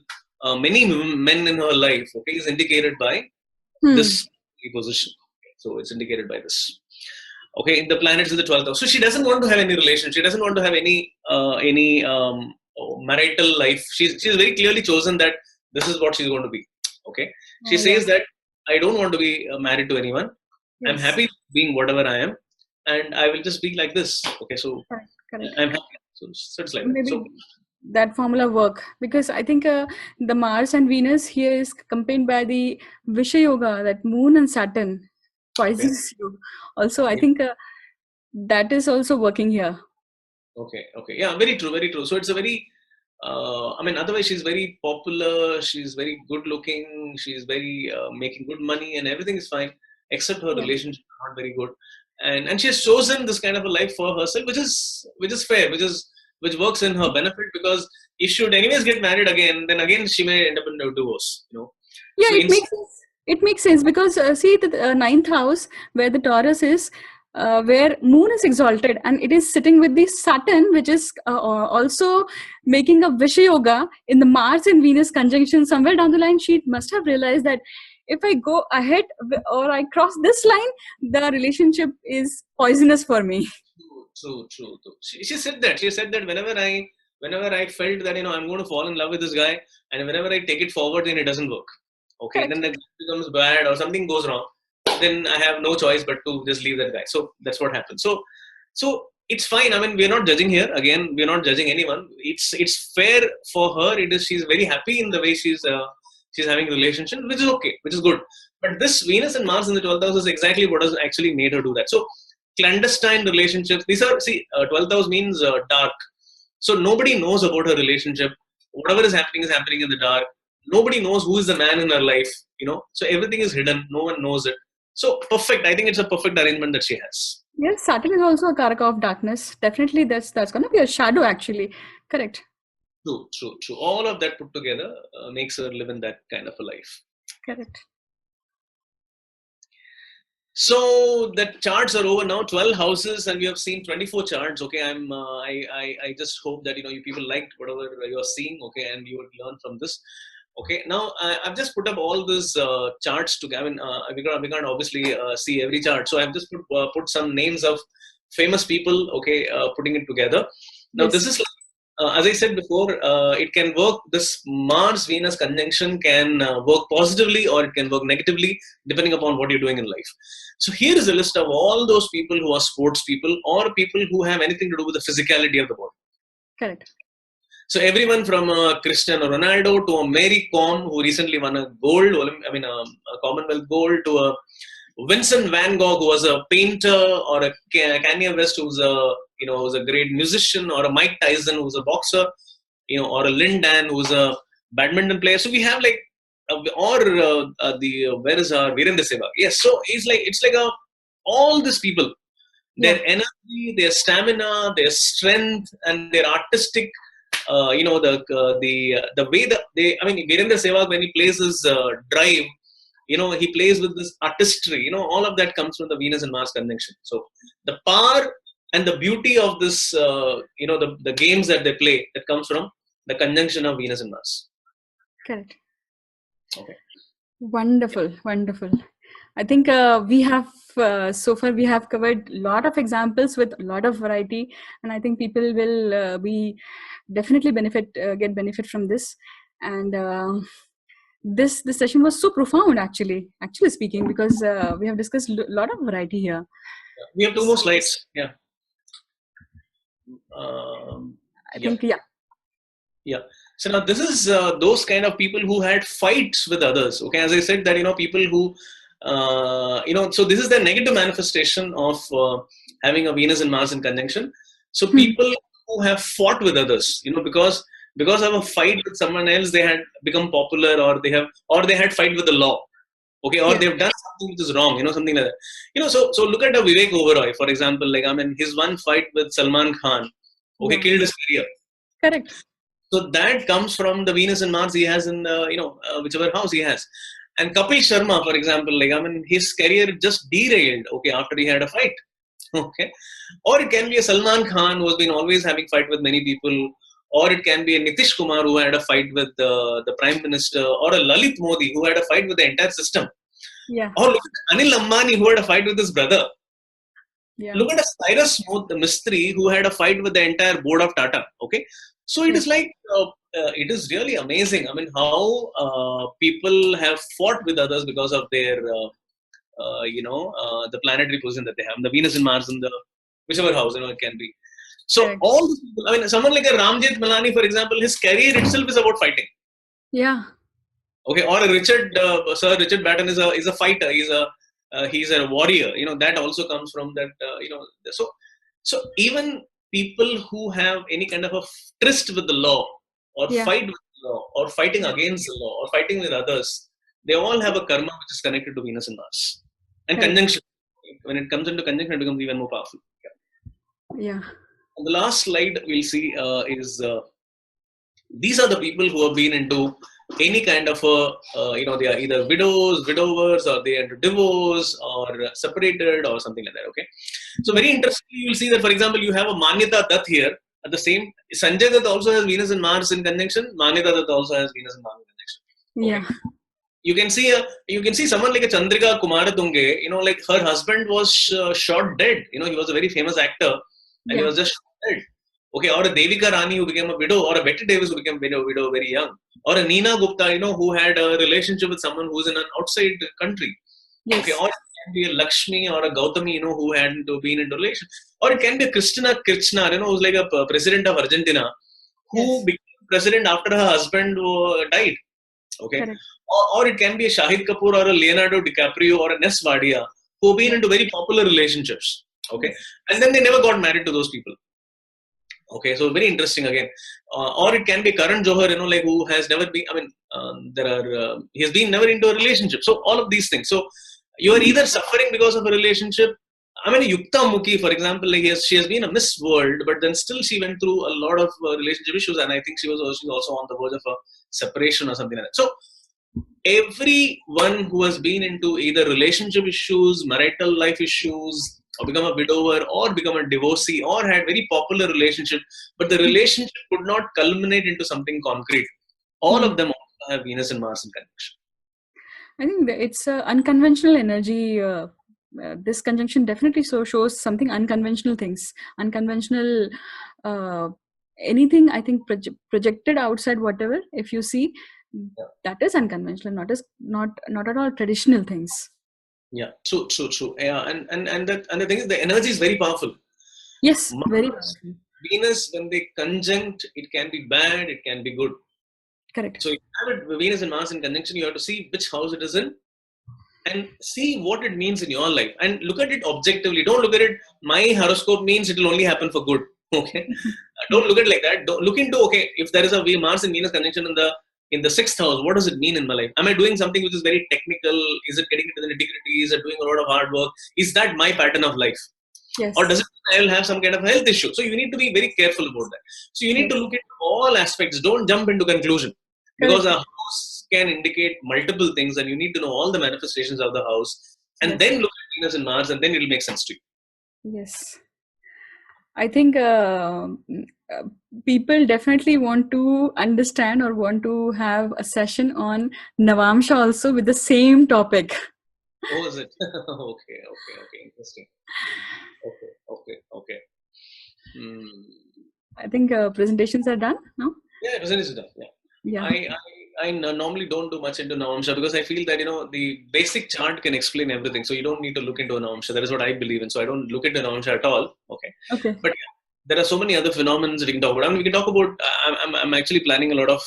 many men in her life, okay, is indicated by Hmm. this position. So it's indicated by this. Okay, in the planets in the 12th house. So she doesn't want to have any relation. She doesn't want to have any marital life. She's very clearly chosen that this is what she's going to be. Okay, she Yeah. says that I don't want to be married to anyone. I'm Yes. happy being whatever I am, and I will just be like this. Okay, so Correct. Correct. I'm happy. So it's like that. Maybe So that formula work because I think the Mars and Venus here is accompanied by the Visha Yoga, that Moon and Saturn okay, poisons you. Also, I think that is also working here. okay, yeah, very true, very true. So it's a very I mean, otherwise she's very popular. She's very good looking. She's very making good money, and everything is fine, except her Yeah. relationship is not very good. And she has chosen this kind of a life for herself, which is fair, which works in her benefit, because if she would anyways get married again, then again she may end up in a divorce. Yeah, So it makes sense. It makes sense because see the ninth house where the Taurus is, where Moon is exalted and it is sitting with the Saturn, which is also making a Visha Yoga in the Mars and Venus conjunction. Somewhere down the line, she must have realized that if I go ahead or I cross this line, the relationship is poisonous for me. true. She said that. She said that whenever I felt that I'm going to fall in love with this guy, and whenever I take it forward, then it doesn't work. Okay, then Correct. the guy becomes bad or something goes wrong. Then I have no choice but to just leave that guy. So that's what happens. So it's fine. I mean, we're not judging here. Again, we're not judging anyone. It's fair for her. It is. She's very happy in the way she's having relationship, which is okay, which is good. But this Venus and Mars in the 12th house is exactly what has actually made her do that. So clandestine relationships. These are 12th house means dark. So nobody knows about her relationship. Whatever is happening in the dark. Nobody knows who is the man in her life, So everything is hidden. No one knows it. So perfect. I think it's a perfect arrangement that she has. Yes, Saturn is also a karaka of darkness. Definitely, that's going to be a shadow, actually. Correct. True. All of that put together makes her live in that kind of a life. Correct. So the charts are over now, 12 houses, and we have seen 24 charts. Okay, I just hope that you people liked whatever you are seeing. Okay, and you would learn from this. Okay, now I've just put up all these charts together. I mean, we can't obviously see every chart, so I've just put some names of famous people. Okay, putting it together. Now Yes. this is. As I said before, it can work. This Mars-Venus conjunction can work positively or it can work negatively, depending upon what you're doing in life. So here is a list of all those people who are sports people or people who have anything to do with the physicality of the body. Correct. So everyone from Cristiano Ronaldo to a Mary Kom, who recently won a Commonwealth gold, to a Vincent Van Gogh, who was a painter, or a Kanye West, who's a great musician, or a Mike Tyson, who's a boxer, or a Lin Dan, who's a badminton player. So we have where is our Virendra Sehwag? Yes, so it's like all these people, their energy, their stamina, their strength, and their artistic. The way that Virendra Sehwag, when he plays his drive, he plays with this artistry. All of that comes from the Venus and Mars conjunction. So the power and the beauty of this, the games that they play, that comes from the conjunction of Venus and Mars. Correct. Okay. Wonderful. I think we have so far we have covered a lot of examples with a lot of variety, and I think people will be definitely get benefit from this. And this session was so profound, actually speaking, because we have discussed a lot of variety here. We have 2 more slides. Yeah. I think yeah. So now this is those kind of people who had fights with others. Okay, as I said that people who so this is the negative manifestation of having a Venus and Mars in conjunction. So people who have fought with others, because of a fight with someone else, they had become popular, or they had fight with the law. Okay, or they've done something which is wrong, something like that. So look at Vivek Oberoi, for example. His one fight with Salman Khan, killed his career. Correct. So that comes from the Venus and Mars he has in whichever house he has. And Kapil Sharma, for example, his career just derailed. Okay, after he had a fight. Okay, or it can be a Salman Khan who has been always having fight with many people. Or it can be a Nitish Kumar who had a fight with the Prime Minister, or a Lalit Modi who had a fight with the entire system. Yeah. Or look at Anil Ambani who had a fight with his brother. Yeah. Look at Cyrus Smooth, the Mistry, who had a fight with the entire board of Tata. Okay, so it is like it is really amazing. How people have fought with others because of their the planetary position that they have, the Venus and Mars in the whichever house it can be. So all these people, someone like a Ramjit Malani, for example, his career itself is about fighting. Yeah. Okay, or a Sir Richard Batten is a fighter. He's a warrior. That also comes from that. So even people who have any kind of a tryst with the law, or fight with the law, or fighting against the law, or fighting with others, they all have a karma which is connected to Venus and Mars. And conjunction. When it comes into conjunction, it becomes even more powerful. Yeah. And the last slide we'll see is these are the people who have been into any kind of they are either widowers, or they are into divorce, or separated, or something like that. Okay, so very interesting. You'll see that, for example, you have a Manyata Dutt here. At the same, Sanjay Dutt also has Venus and Mars in conjunction. Manyata Dutt also has Venus and Mars in conjunction. Okay? Yeah. You can see someone like a Chandrika Kumaratunge. Like her husband was shot dead. He was a very famous actor, and he was just shot dead. Okay, or a Devika Rani who became a widow, or a Betty Davis who became a widow very young, or a Neena Gupta, who had a relationship with someone who's in an outside country. Yes. Okay, or it can be a Lakshmi or a Gautami, who had been in a relation, or it can be a Christina Kirchner, who's like a president of Argentina, who became president after her husband died. Okay, or it can be a Shahid Kapoor, or a Leonardo DiCaprio, or a Ness Wadia, who have been into very popular relationships. Okay, and then they never got married to those people. Okay, so very interesting again. Or it can be Karan Johar, like who has never been, he has been never into a relationship. So all of these things. So you are either suffering because of a relationship. Yukta Mukhi, for example, she has been a Miss World, but then still she went through a lot of relationship issues, and I think she was also on the verge of a separation or something like that. So everyone who has been into either relationship issues, marital life issues, or become a widower, or become a divorcee, or had very popular relationship, but the relationship could not culminate into something concrete. All of them also have Venus and Mars in conjunction. I think that it's unconventional energy. This conjunction definitely shows something unconventional things, unconventional anything. I think projected outside whatever. If you see, that is unconventional, not at all traditional things. Yeah, true. Yeah, and the thing is, the energy is very powerful. Yes, Mars, very powerful. Venus, when they conjunct, it can be bad, it can be good. Correct. So if you have Venus and Mars in conjunction, you have to see which house it is in, and see what it means in your life, and look at it objectively. Don't look at it, my horoscope means it will only happen for good. Okay, don't look at it like that. Don't look into, okay, if there is a Mars and Venus conjunction in the sixth house, what does it mean in my life? Am I doing something which is very technical? Is it getting into the nitty-gritty? Is it doing a lot of hard work? Is that my pattern of life? Yes. Or does it mean I will have some kind of health issue? So you need to be very careful about that. So you need to look at all aspects. Don't jump into conclusion, because a house can indicate multiple things, and you need to know all the manifestations of the house, and then look at Venus and Mars, and then it will make sense to you. Yes. I think people definitely want to understand or want to have a session on Navamsha also with the same topic. Oh, is it? Okay. Interesting. Okay. I think presentations are done now. Yeah, presentations are done. Yeah. I normally don't do much into Navamsha, because I feel that the basic chart can explain everything, so you don't need to look into a Navamsha. That is what I believe in. So I don't look into Navamsha at all. Okay. But yeah, there are so many other phenomena that we can talk about. We can talk about. I'm actually planning a lot of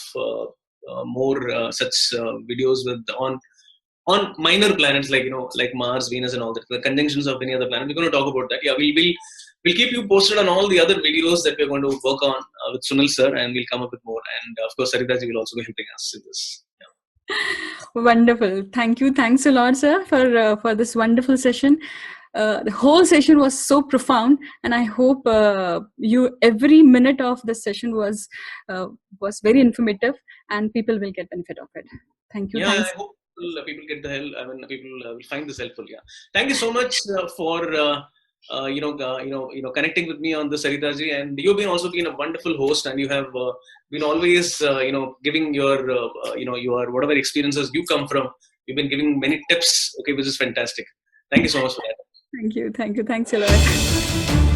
more such videos on minor planets, like Mars, Venus, and all that. The conjunctions of any other planet. We're going to talk about that. Yeah, we'll keep you posted on all the other videos that we're going to work on with Sunil sir, and we'll come up with more. And of course, Saritaji will also be helping us in this. Yeah. Wonderful. Thank you. Thanks a lot, sir, for this wonderful session. The whole session was so profound, and I hope every minute of this session was very informative, and people will get benefit of it. Thank you. Yeah, Thanks. I hope people get the help. People will find this helpful. Yeah. Thank you so much for connecting with me on this, Saritaji, and you've also been a wonderful host, and you have been always giving your whatever experiences you come from. You've been giving many tips. Okay, which is fantastic. Thank you so much for that. Thank you. Thanks a lot.